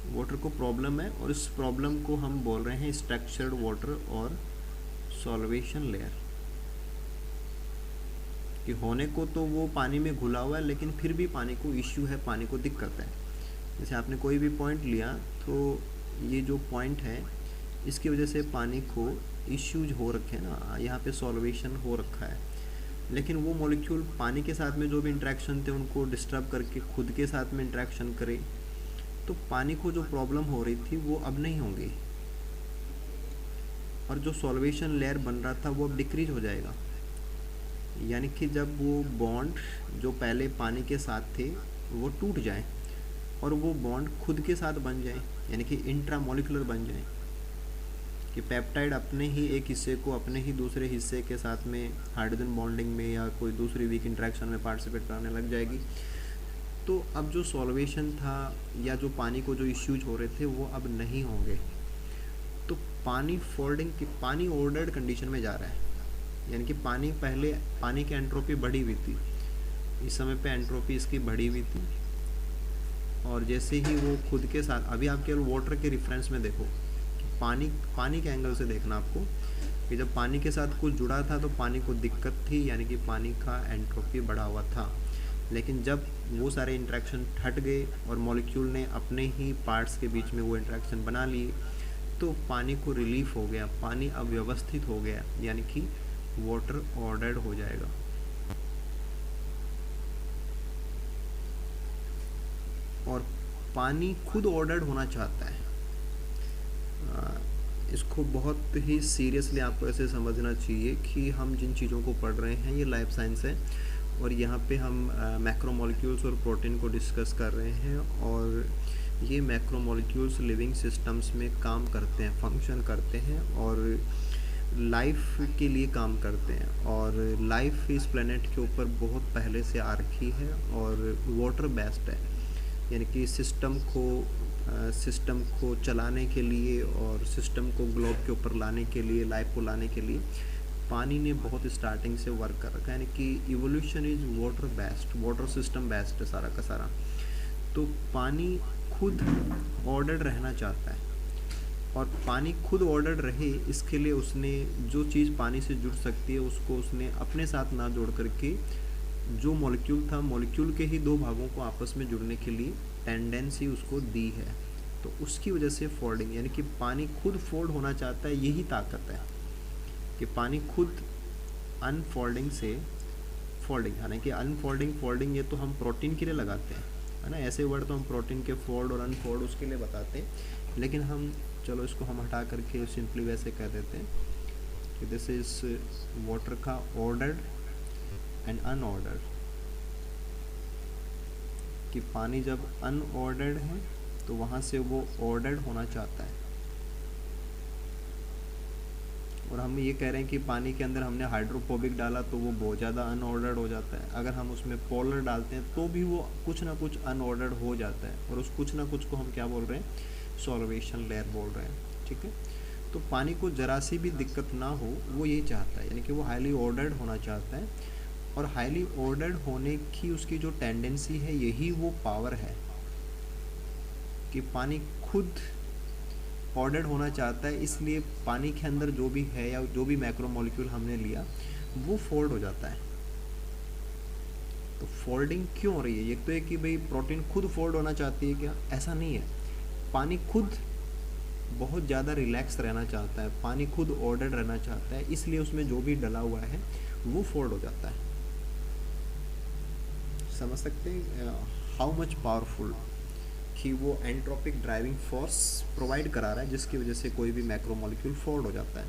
वाटर को प्रॉब्लम है, और इस प्रॉब्लम को हम बोल रहे हैं स्ट्रक्चर्ड वाटर और सॉल्वेशन लेयर। कि होने को तो वो पानी में घुला हुआ है, लेकिन फिर भी पानी को इश्यू है, पानी को दिक्कत है। जैसे आपने कोई भी पॉइंट लिया तो ये जो पॉइंट है इसकी वजह से पानी को इश्यूज हो रखे हैं ना, यहाँ पे सॉल्वेशन हो रखा है, लेकिन वो मॉलिक्यूल पानी के साथ में जो भी इंट्रैक्शन थे उनको डिस्टर्ब करके खुद के साथ में इंट्रैक्शन करे, तो पानी को जो प्रॉब्लम हो रही थी वो अब नहीं होंगी, और जो सॉल्वेशन लेयर बन रहा था वो अब डिक्रीज हो जाएगा। यानी कि जब वो बॉन्ड जो पहले पानी के साथ थे वो टूट जाए और वो बॉन्ड खुद के साथ बन जाए, यानी कि इंट्रामोलिकुलर बन जाए, कि पेप्टाइड अपने ही एक हिस्से को अपने ही दूसरे हिस्से के साथ में हाइड्रोजन बॉन्डिंग में या कोई दूसरी वीक इंट्रैक्शन में पार्टिसिपेट कराने लग जाएगी, तो अब जो सॉल्वेशन था या जो पानी को जो इश्यूज हो रहे थे वो अब नहीं होंगे। तो पानी फोल्डिंग की, पानी ऑर्डर्ड कंडीशन में जा रहा है, यानी कि पानी पहले, पानी की एंट्रोपी बढ़ी हुई थी, इस समय पे एंट्रोपी इसकी बढ़ी हुई थी, और जैसे ही वो खुद के साथ, अभी आप केवल वाटर के रेफरेंस में देखो, पानी के एंगल से देखना आपको, कि जब पानी के साथ कुछ जुड़ा था तो पानी को दिक्कत थी, यानी कि पानी का एंट्रोपी बढ़ा हुआ था, लेकिन जब वो सारे इंट्रैक्शन हट गए और मॉलिक्यूल ने अपने ही पार्ट्स के बीच में वो इंट्रैक्शन बना लिए, तो पानी को रिलीफ हो गया, पानी अब व्यवस्थित हो गया, यानी कि वाटर ऑर्डर्ड हो जाएगा। और पानी खुद ऑर्डर्ड होना चाहता है। इसको बहुत ही सीरियसली आपको ऐसे समझना चाहिए कि हम जिन चीज़ों को पढ़ रहे हैं ये लाइफ साइंस है, और यहाँ पे हम मैक्रोमोलिक्यूल्स और प्रोटीन को डिस्कस कर रहे हैं, और ये मैक्रोमोलिक्यूल्स लिविंग सिस्टम्स में काम करते हैं, फंक्शन करते हैं, और लाइफ के लिए काम करते हैं, और लाइफ इस प्लेनेट के ऊपर बहुत पहले से आ रखी है, और वाटर बेस्ड है, यानी कि सिस्टम को चलाने के लिए और सिस्टम को ग्लोब के ऊपर लाने के लिए, लाइफ को लाने के लिए पानी ने बहुत स्टार्टिंग से वर्क कर रखा है, यानी कि evolution is water based, water system based है सारा का सारा। तो पानी खुद ऑर्डर्ड रहना चाहता है, और पानी खुद ऑर्डर्ड रहे इसके लिए उसने जो चीज़ पानी से जुड़ सकती है उसको उसने अपने साथ ना जोड़ करके, जो मॉलिक्यूल था, मॉलिक्यूल के ही दो भागों को आपस में जुड़ने के लिए टेंडेंसी उसको दी है, तो उसकी वजह से फोल्डिंग, यानी कि पानी खुद फोल्ड होना चाहता है, यही ताकत है कि पानी खुद अनफोल्डिंग से फोल्डिंग, यानी कि अनफोल्डिंग फोल्डिंग ये तो हम प्रोटीन के लिए लगाते हैं, है ना, ऐसे वर्ड तो हम प्रोटीन के फोल्ड और अनफोल्ड उसके लिए बताते हैं, लेकिन हम चलो इसको हम हटा करके सिंपली वैसे कह देते हैं कि दिस इज वाटर का ऑर्डर्ड एंड अनऑर्डर्ड, कि पानी जब अनऑर्डर्ड है तो वहाँ से वो ऑर्डर्ड होना चाहता है, और हम ये कह रहे हैं कि पानी के अंदर हमने हाइड्रोफोबिक डाला तो वो बहुत ज़्यादा अनऑर्डर्ड हो जाता है, अगर हम उसमें पोलर डालते हैं तो भी वो कुछ ना कुछ अनऑर्डर्ड हो जाता है, और उस कुछ ना कुछ को हम क्या बोल रहे हैं, सॉल्वेशन लेयर बोल रहे हैं, ठीक है। तो पानी को ज़रा सी भी दिक्कत ना हो वो यही चाहता है, यानी कि वो हाईली ऑर्डर्ड होना चाहता है, और हाईली ऑर्डर्ड होने की उसकी जो टेंडेंसी है यही वो पावर है कि पानी खुद ऑर्डर्ड होना चाहता है, इसलिए पानी के अंदर जो भी है या जो भी मैक्रोमोलिक्यूल हमने लिया वो फोल्ड हो जाता है। तो फोल्डिंग क्यों हो रही है? ये तो है कि भाई प्रोटीन खुद फोल्ड होना चाहती है क्या? ऐसा नहीं है, पानी खुद बहुत ज़्यादा रिलैक्स रहना चाहता है, पानी खुद ऑर्डर्ड रहना चाहता है, इसलिए उसमें जो भी डला हुआ है वो फोल्ड हो जाता है। समझ सकते हैं हाउ मच पावरफुल कि वो एंट्रोपिक ड्राइविंग फोर्स प्रोवाइड करा रहा है, जिसकी वजह से कोई भी मैक्रोमोलिक्यूल फोल्ड हो जाता है।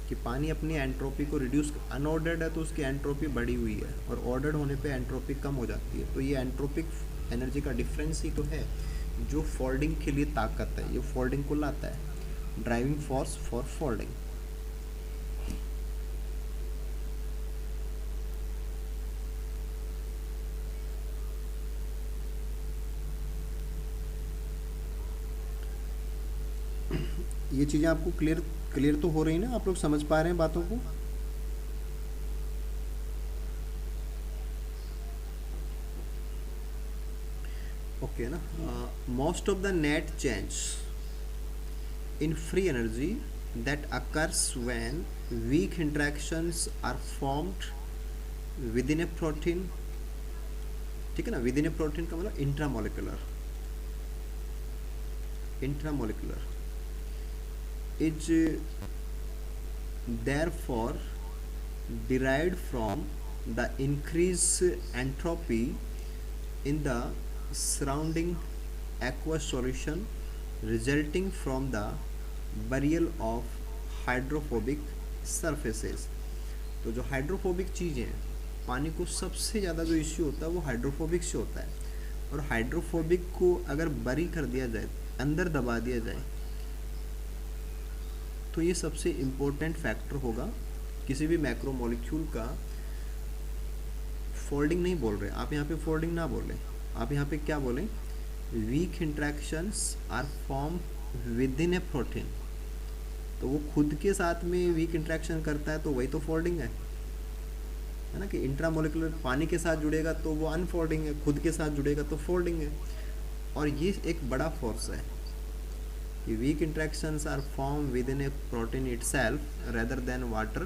कि पानी अपनी एंट्रोपी को रिड्यूस, अनऑर्डर्ड है तो उसकी एंट्रोपी बढ़ी हुई है और ऑर्डर्ड होने पे एंट्रोपी कम हो जाती है। तो ये एंट्रोपिक एनर्जी का डिफरेंस ही तो है जो फोल्डिंग के लिए ताकत है, ये फोल्डिंग को लाता है, ड्राइविंग फोर्स फॉर फोल्डिंग। ये चीज़ें आपको क्लियर क्लियर तो हो रही ना, आप लोग समझ पा रहे हैं बातों को? ओके ना। Most of the net change in free energy that occurs when weak interactions are formed within a protein, ठीक है ना, विद इन ए प्रोटीन का मतलब intramolecular, intramolecular is therefore derived from the increased entropy in the surrounding aqueous solution resulting from the burial of hydrophobic surfaces। तो जो हाइड्रोफोबिक चीज़ें हैं, पानी को सबसे ज़्यादा जो इश्यू होता है वो हाइड्रोफोबिक से होता है, और हाइड्रोफोबिक को अगर बरी कर दिया जाए, अंदर दबा दिया जाए, तो ये सबसे इम्पोर्टेंट फैक्टर होगा किसी भी मैक्रो मॉलिक्यूल का। फोल्डिंग नहीं बोल रहे आप यहाँ पे, फोल्डिंग ना बोलें आप यहाँ पे, क्या बोलें, weak interactions are form within a protein. तो वो खुद के साथ में वीक इंट्रैक्शन करता है तो वही तो फोल्डिंग है ना, कि इंट्रामोलिकुलर पानी के साथ जुड़ेगा तो वो अनफोल्डिंग है, खुद के साथ जुड़ेगा तो फोल्डिंग है। और ये एक बड़ा फोर्स है कि weak interactions are form within a protein itself rather than water.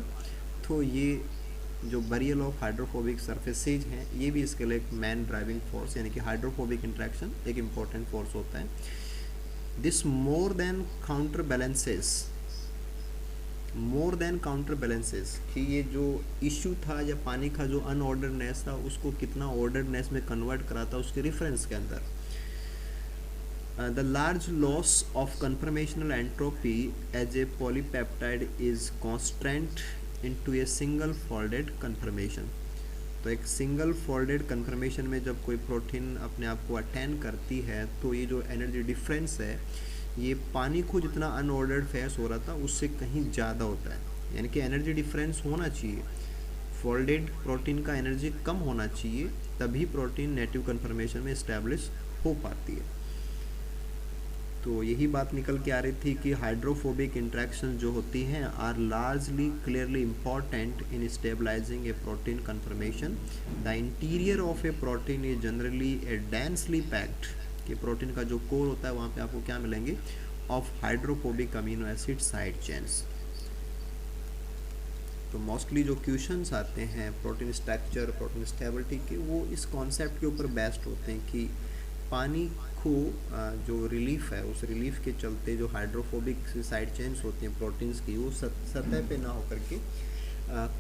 तो ये जो बरियल ऑफ हाइड्रोफोबिक सरफेसेज हैं, ये भी इसके लिए एक मैन ड्राइविंग फोर्स, यानी कि हाइड्रोफोबिक इंट्रैक्शन एक इम्पॉर्टेंट फोर्स होता है। This more than counter balances, कि ये जो इशू था या पानी का जो अनऑर्डर्डनेस था उसको कितना ऑर्डर्डनेस में कन्वर्ट करा था उसके रेफरेंस के अंदर। The large loss of conformational entropy as a polypeptide is constant into a single folded conformation। तो एक सिंगल फोल्डेड कन्फर्मेशन में जब कोई प्रोटीन अपने आप को अटेन करती है तो ये जो एनर्जी डिफरेंस है ये पानी को जितना अनऑर्डर्ड फेस हो रहा था उससे कहीं ज़्यादा होता है, यानी कि एनर्जी डिफरेंस होना चाहिए, फोल्डेड प्रोटीन का एनर्जी कम होना चाहिए, तभी प्रोटीन नेटिव कन्फर्मेशन में इस्टेब्लिश हो पाती है। तो यही बात निकल के आ रही थी कि हाइड्रोफोबिक इंट्रैक्शन जो होती हैं are largely clearly important in stabilizing a protein conformation. The interior of a protein is generally a densely packed, कि प्रोटीन का जो कोर होता है वहाँ पे आपको क्या मिलेंगे, of hydrophobic amino acid side chains. तो मोस्टली जो क्वेश्चंस आते हैं प्रोटीन स्ट्रक्चर, प्रोटीन स्टेबिलिटी के, वो इस कॉन्सेप्ट के ऊपर बेस्ड होते हैं कि पानी को जो रिलीफ है उस रिलीफ के चलते जो हाइड्रोफोबिक साइड चेन्स होती हैं प्रोटीन्स की, वो सतह पे ना होकर के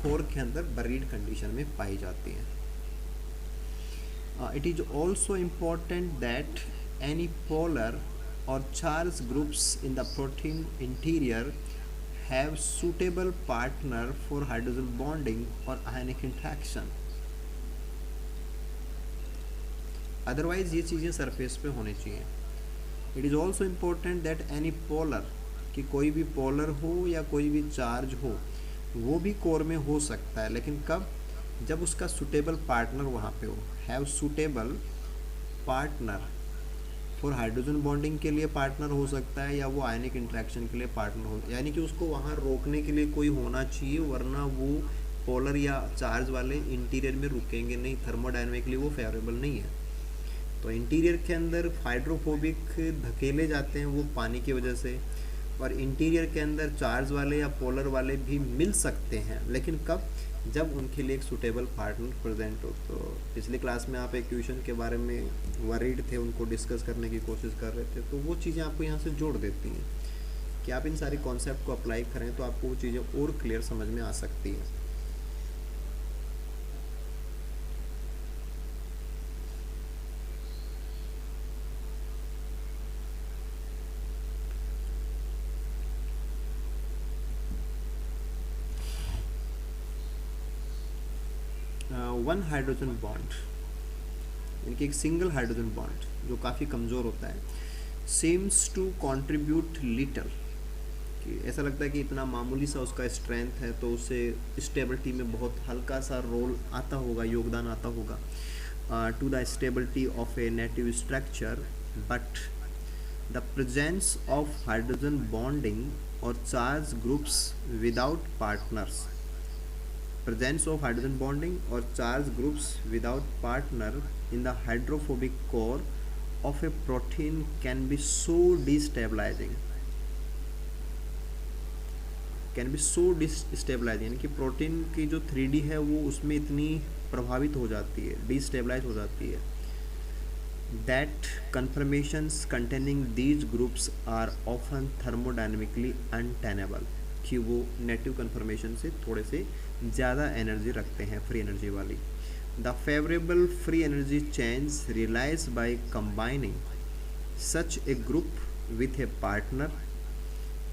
कोर के अंदर बरीड कंडीशन में पाई जाती हैं। It is also important that any polar और charge groups in the protein interior have suitable partner for hydrogen bonding और आयनिक इंट्रैक्शन। अदरवाइज ये चीज़ें सरफेस पे होनी चाहिए। It is also important that any polar, कि कोई भी पोलर हो या कोई भी चार्ज हो वो भी कोर में हो सकता है, लेकिन कब, जब उसका सूटेबल पार्टनर वहाँ पे हो। Have suitable partner for hydrogen bonding के लिए पार्टनर हो सकता है, या वो आयनिक इंट्रैक्शन के लिए पार्टनर हो, यानी कि उसको वहाँ रोकने के लिए कोई होना चाहिए, वरना वो पोलर या चार्ज वाले इंटीरियर में रुकेंगे नहीं, थर्मोडायनेमिकली वो फेवरेबल नहीं है। तो इंटीरियर के अंदर हाइड्रोफोबिक धकेले जाते हैं वो पानी की वजह से, और इंटीरियर के अंदर चार्ज वाले या पोलर वाले भी मिल सकते हैं, लेकिन कब, जब उनके लिए एक सूटेबल पार्टनर प्रेजेंट हो। तो पिछली क्लास में आप एक क्वेश्चन के बारे में वरीड थे, उनको डिस्कस करने की कोशिश कर रहे थे, तो वो चीज़ें आपको यहाँ से जोड़ देती हैं कि आप इन सारी कॉन्सेप्ट को अप्लाई करें तो आपको वो चीज़ें और क्लियर समझ में आ सकती हैं। वन हाइड्रोजन बॉन्ड, यानी कि एक सिंगल हाइड्रोजन बॉन्ड जो काफ़ी कमज़ोर होता है, सीम्स टू कॉन्ट्रीब्यूट लिटल, कि ऐसा लगता है कि इतना मामूली सा उसका स्ट्रेंथ है तो उसे स्टेबिलिटी में बहुत हल्का सा रोल आता होगा, योगदान आता होगा to the stability of a native structure, but the presence of hydrogen bonding और charge groups without partners, presence of hydrogen bonding or charge groups without partner in the hydrophobic core of a protein can be so destabilizing, यानी कि प्रोटीन की जो 3D है वो उसमें इतनी प्रभावित हो जाती है, डिस्टेबलाइज हो जाती है, that conformations containing these groups are often thermodynamically untenable, कि वो नेटिव कन्फर्मेशन से थोड़े से ज़्यादा एनर्जी रखते हैं, फ्री एनर्जी वाली। The favourable free energy change released by combining such a group with a partner,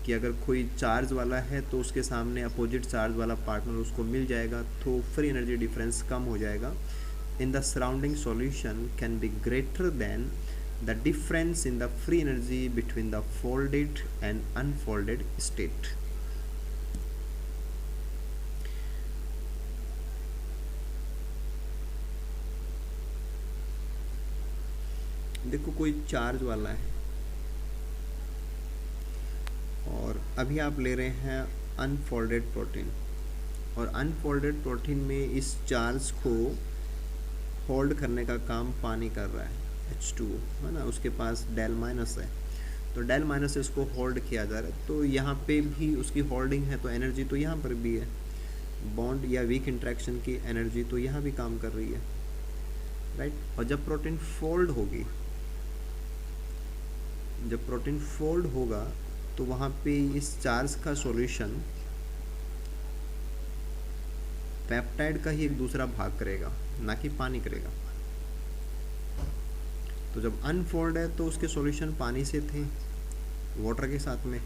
कि अगर कोई चार्ज वाला है तो उसके सामने अपोजिट चार्ज वाला पार्टनर उसको मिल जाएगा तो फ्री एनर्जी डिफरेंस कम हो जाएगा। In the surrounding solution can be greater than the difference in the free energy between the folded and unfolded state. देखो कोई चार्ज वाला है और अभी आप ले रहे हैं अनफोल्डेड प्रोटीन, और अनफोल्डेड प्रोटीन में इस चार्ज को होल्ड करने का काम पानी कर रहा है, H2O है ना, उसके पास डेल माइनस है, तो डेल माइनस से इसको होल्ड किया जा रहा है, तो यहाँ पे भी उसकी होल्डिंग है तो एनर्जी तो यहाँ पर भी है, बॉन्ड या वीक इंट्रैक्शन की एनर्जी तो यहाँ भी काम कर रही है, राइट। और जब प्रोटीन फोल्ड होगी, जब प्रोटीन फोल्ड होगा तो वहाँ पे इस चार्ज का सॉल्यूशन पेप्टाइड का ही एक दूसरा भाग करेगा, ना कि पानी करेगा। तो जब अनफोल्ड है तो उसके सॉल्यूशन पानी से थे, वाटर के साथ में,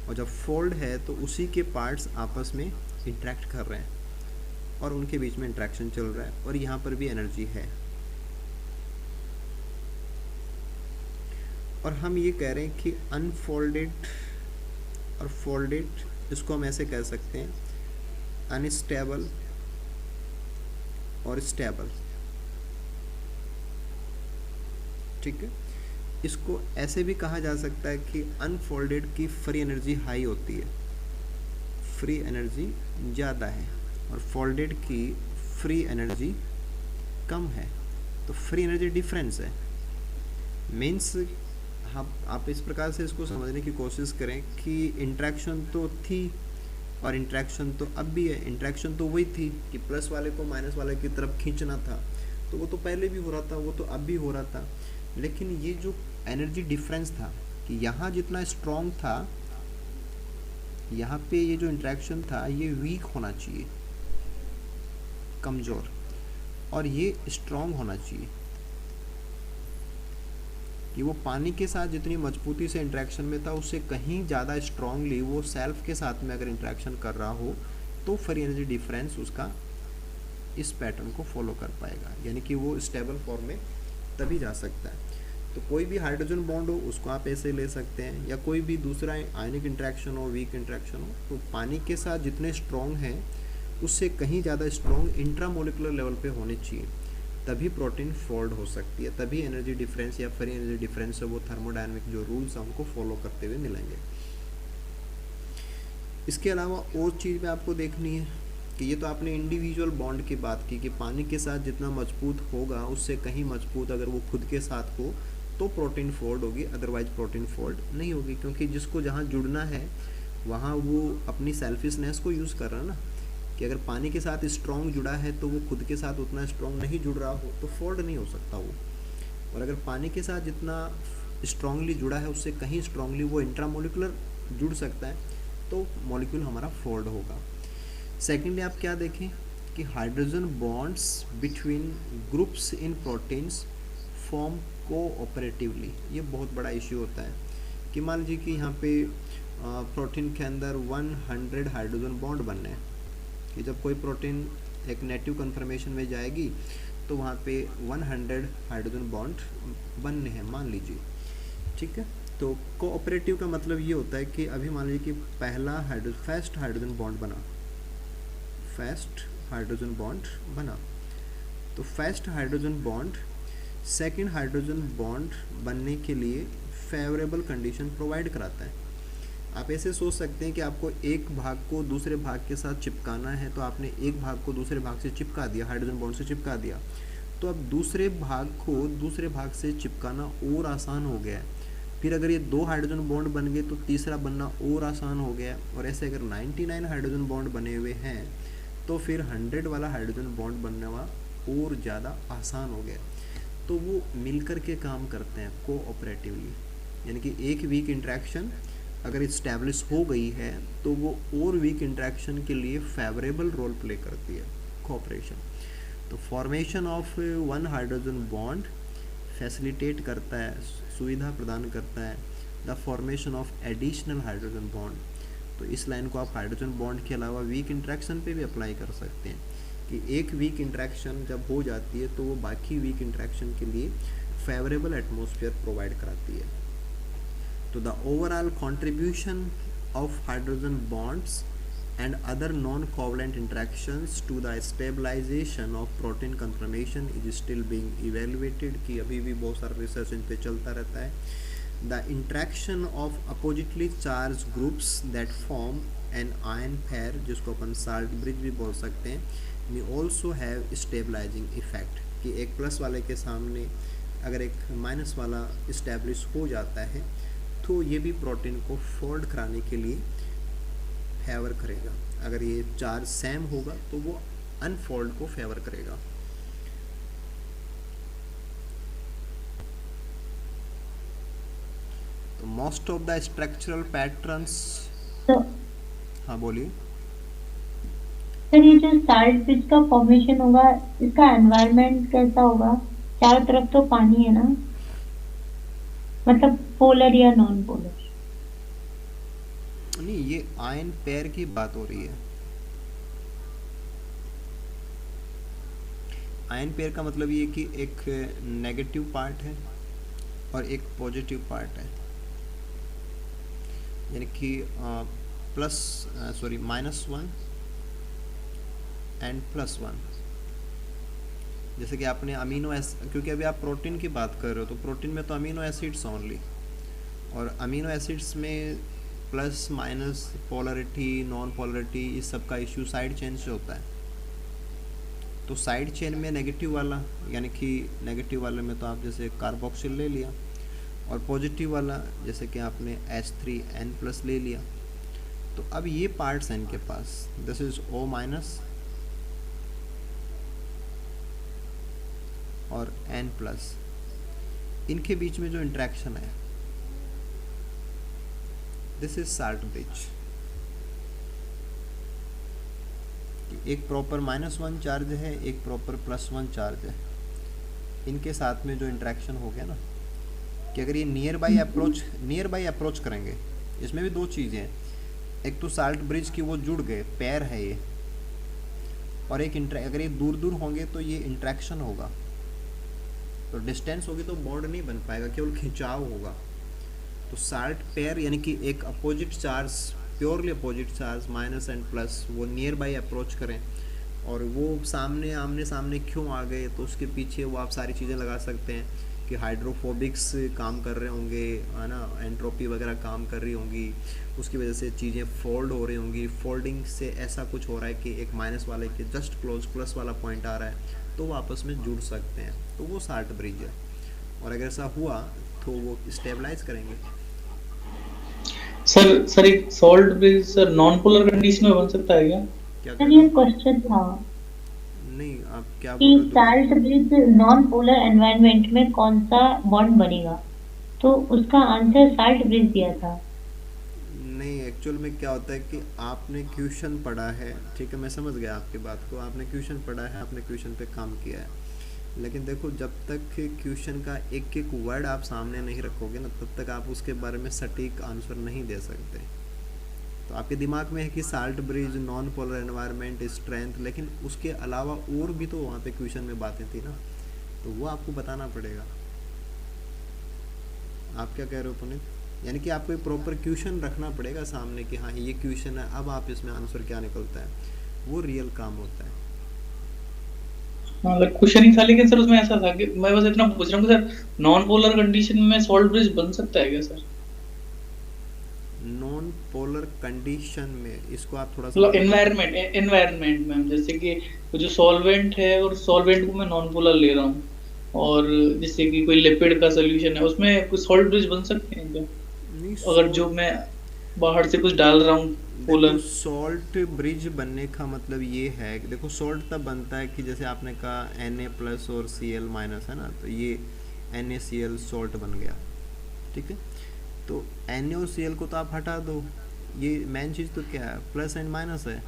और जब फोल्ड है तो उसी के पार्ट्स आपस में इंटरेक्ट कर रहे हैं और उनके बीच में इंटरेक्शन चल रहा है, और यहाँ पर भी एनर्जी है। और हम ये कह रहे हैं कि अनफोल्डेड और फोल्डेड, इसको हम ऐसे कह सकते हैं अनस्टेबल और स्टेबल, ठीक है। इसको ऐसे भी कहा जा सकता है कि अनफोल्डेड की फ्री एनर्जी हाई होती है, फ्री एनर्जी ज़्यादा है, और फोल्डेड की फ्री एनर्जी कम है, तो फ्री एनर्जी डिफरेंस है। मीन्स आप इस प्रकार से इसको समझने की कोशिश करें कि इंट्रैक्शन तो थी और इंट्रैक्शन तो अब भी है। इंट्रैक्शन तो वही थी कि प्लस वाले को माइनस वाले की तरफ खींचना था, तो वो तो पहले भी हो रहा था, वो तो अब भी हो रहा था, लेकिन ये जो एनर्जी डिफरेंस था कि यहाँ जितना स्ट्रॉन्ग था, यहाँ पे ये जो इंट्रैक्शन था ये वीक होना चाहिए, कमज़ोर, और ये स्ट्रॉन्ग होना चाहिए कि वो पानी के साथ जितनी मजबूती से इंटरेक्शन में था उससे कहीं ज़्यादा स्ट्रांगली वो सेल्फ के साथ में अगर इंटरेक्शन कर रहा हो तो फ्री एनर्जी डिफरेंस उसका इस पैटर्न को फॉलो कर पाएगा, यानी कि वो स्टेबल फॉर्म में तभी जा सकता है। तो कोई भी हाइड्रोजन बॉन्ड हो उसको आप ऐसे ले सकते हैं, या कोई भी दूसरा आयनिक इंटरेक्शन हो, वीक इंटरेक्शन हो, तो पानी के साथ जितने स्ट्रॉन्ग हैं उससे कहीं ज़्यादा स्ट्रॉन्ग इंट्रामोलिकुलर लेवल पे होने चाहिए, तभी प्रोटीन फोल्ड हो सकती है, तभी एनर्जी डिफरेंस या फ्री एनर्जी डिफरेंस है वो थर्मोडायनामिक जो रूल्स हैं उनको फॉलो करते हुए मिलेंगे। इसके अलावा और चीज़ में आपको देखनी है कि ये तो आपने इंडिविजुअल बॉन्ड की बात की कि पानी के साथ जितना मजबूत होगा उससे कहीं मजबूत अगर वो खुद के साथ हो तो प्रोटीन फोल्ड होगी, अदरवाइज प्रोटीन फोल्ड नहीं होगी, क्योंकि जिसको जहाँ जुड़ना है वहाँ वो अपनी सेल्फिशनेस को यूज़ कर रहा है ना, कि अगर पानी के साथ स्ट्रॉन्ग जुड़ा है तो वो खुद के साथ उतना स्ट्रॉन्ग नहीं जुड़ रहा हो तो फोल्ड नहीं हो सकता वो, और अगर पानी के साथ जितना स्ट्रॉन्गली जुड़ा है उससे कहीं स्ट्रॉन्गली वो इंट्रामोलिकुलर जुड़ सकता है तो मॉलिक्यूल हमारा फोल्ड होगा। सेकेंडली आप क्या देखें कि hydrogen bonds between groups in proteins form cooperatively, ये बहुत बड़ा इश्यू होता है कि मान लीजिए कि यहाँ पे प्रोटीन के अंदर 100 हाइड्रोजन बॉन्ड बनने हैं, कि जब कोई प्रोटीन एक नेगेटिव कन्फर्मेशन में जाएगी तो वहाँ पे 100 हाइड्रोजन बॉन्ड बनने हैं मान लीजिए, ठीक है। तो कोऑपरेटिव का मतलब ये होता है कि अभी मान लीजिए कि फर्स्ट हाइड्रोजन बॉन्ड बना, तो first hydrogen bond second hydrogen bond बनने के लिए फेवरेबल कंडीशन प्रोवाइड कराता है। आप ऐसे सोच सकते हैं कि आपको एक भाग को दूसरे भाग के साथ चिपकाना है, तो आपने एक भाग को दूसरे भाग से चिपका दिया, हाइड्रोजन बॉन्ड से चिपका दिया, तो अब दूसरे भाग को दूसरे भाग से चिपकाना और आसान हो गया है। फिर अगर ये 2 हाइड्रोजन बॉन्ड बन गए तो तीसरा बनना और आसान हो गया, और ऐसे अगर 99 हाइड्रोजन बॉन्ड बने हुए हैं तो फिर 100 वाला हाइड्रोजन बॉन्ड बनने वाला और ज़्यादा आसान हो गया। तो वो मिलकर के काम करते हैं कोऑपरेटिवली, यानी कि एक वीक इंटरेक्शन अगर इस्टेब्लिश हो गई है तो वो और वीक इंटरेक्शन के लिए फेवरेबल रोल प्ले करती है कोऑपरेशन। तो formation of 1 hydrogen bond facilitate करता है, सुविधा प्रदान करता है the formation of additional hydrogen bond. तो इस लाइन को आप हाइड्रोजन बॉन्ड के अलावा वीक इंटरेक्शन पे भी अप्लाई कर सकते हैं कि एक वीक इंटरेक्शन जब हो जाती है तो वो बाकी वीक इंटरेक्शन के लिए फेवरेबल एटमॉस्फेयर प्रोवाइड कराती है। तो the overall contribution of hydrogen bonds and other non-covalent interactions to the stabilization of protein conformation is still being evaluated, कि अभी भी बहुत सारा रिसर्च इन पे चलता रहता है। The interaction of oppositely charged groups that form an ion pair, जिसको अपन salt bridge भी बोल सकते हैं, may also have stabilizing effect, कि एक प्लस वाले के सामने अगर एक माइनस वाला इस्टेब्लिश हो जाता है तो ये भी प्रोटीन को फोल्ड कराने के लिए फेवर करेगा। अगर ये चार्ज सेम होगा तो वो अनफोल्ड को फेवर करेगा। तो most of the structural patterns, हाँ बोलिए सर। ये जो साल्ट ब्रिज का फॉर्मेशन होगा इसका एनवायरनमेंट कैसा होगा? चारों तरफ तो पानी है ना, मतलब पोलर या नॉन पोलर? नहीं, ये आयन पेयर की बात हो रही है। आयन पेयर का मतलब ये कि एक नेगेटिव पार्ट है और एक पॉजिटिव पार्ट है, यानी कि -1 एंड +1। जैसे कि आपने अमीनो एसिड, क्योंकि अभी आप प्रोटीन की बात कर रहे हो तो प्रोटीन में तो अमीनो एसिड्स ओनली, और अमीनो एसिड्स में plus minus polarity non polarity इस सब का इश्यू साइड चेन से होता है। तो साइड चेन में नेगेटिव वाला, यानी कि नेगेटिव वाले में तो आप जैसे कार्बोक्सिल ले लिया, और पॉजिटिव वाला जैसे कि आपने H3N+ ले लिया। तो अब ये पार्ट्स हैं इनके पास, दिस इज O- और N+, इनके बीच में जो इंट्रैक्शन है दिस इज साल्ट ब्रिज। एक प्रॉपर -1 चार्ज है, एक प्रॉपर +1 चार्ज है, इनके साथ में जो इंट्रैक्शन हो गया ना, कि अगर ये नियर बाई अप्रोच करेंगे, इसमें भी 2 चीज़ें हैं, एक तो साल्ट ब्रिज की वो जुड़ गए, पैर है ये, और एक अगर ये दूर दूर होंगे तो ये इंट्रैक्शन होगा, तो डिस्टेंस होगी तो बॉन्ड नहीं बन पाएगा, केवल खिंचाव होगा। तो साल्ट पेयर यानी कि एक opposite charge, purely opposite charge minus and plus, वो नियर बाई अप्रोच करें, और वो आमने सामने क्यों आ गए, तो उसके पीछे वो आप सारी चीज़ें लगा सकते हैं कि हाइड्रोफोबिक्स काम कर रहे होंगे, है ना, एंट्रोपी वगैरह काम कर रही होंगी, उसकी वजह से चीज़ें फोल्ड हो रही होंगी, फोल्डिंग से ऐसा कुछ हो रहा है कि एक माइनस वाले के जस्ट क्लोज प्लस वाला पॉइंट आ रहा है, तो वो आपस में जुड़ सकते हैं, तो वो साल्ट ब्रिज है। और अगर ऐसा हुआ तो वो स्टेबलाइज करेंगे। सर एक salt bridge sir non polar condition में बन सकता है क्या? क्या सर ये क्वेश्चन था नहीं, आप क्या कि बोल रहे हो? Salt bridge non polar environment में कौन सा बॉन्ड बनेगा, तो उसका आंसर साल्ट ब्रिज दिया था। नहीं, एक्चुअल में क्या होता है कि आपने क्वेश्चन पढ़ा है, ठीक है, मैं समझ गया आपकी बात को, आपने क्वेश्चन पढ़ा है, आपने क्वेश्चन पे काम किया है, लेकिन देखो जब तक क्वेश्चन का एक एक वर्ड आप सामने नहीं रखोगे ना, तब तक आप उसके बारे में सटीक आंसर नहीं दे सकते। तो आपके दिमाग में है कि salt bridge, non polar environment, strength, लेकिन उसके अलावा और भी तो वहाँ पे क्वेश्चन में बातें थी ना, तो वो आपको बताना पड़ेगा। आप क्या कह रहे हो पुनीत? यानी कि आपको एक प्रॉपर क्वेश्चन रखना पड़ेगा सामने कि हाँ ये क्वेश्चन है, अब आप इसमें आंसर क्या निकलता है, वो रियल काम होता है। हाँ, मतलब क्वेश्चन ही था, लेकिन सर उसमें ऐसा था कि मैं बस इतना पूछ रहा हूँ कि सर नॉन पोलर कंडीशन में सॉल्ट ब्रिज बन सकता है क्या सर? नॉन पोलर कंडीशन में इसको आप थोड़ा सा मतलब बता पाओगे? एनवायरनमेंट में जैसे कि वो जो सॉल्वेंट है और सॉल्वेंट को मैं नॉन पोलर ले रहा हूँ, और जैसे कि कोई लिपिड का सोल्यूशन है, उसमें कोई सॉल्ट ब्रिज बन सकते हैं क्या? नहीं, अगर जो मैं बाहर से कुछ डाल रहा हूँ देखो पोलर। सॉल्ट ब्रिज बनने का मतलब ये है कि देखो सॉल्ट तब बनता है कि जैसे आपने कहा Na+ और Cl- है ना, तो ये NaCl सॉल्ट बन गया, ठीक है। तो Na और Cl को तो आप हटा दो, ये मेन चीज़ तो क्या है, प्लस एंड माइनस है।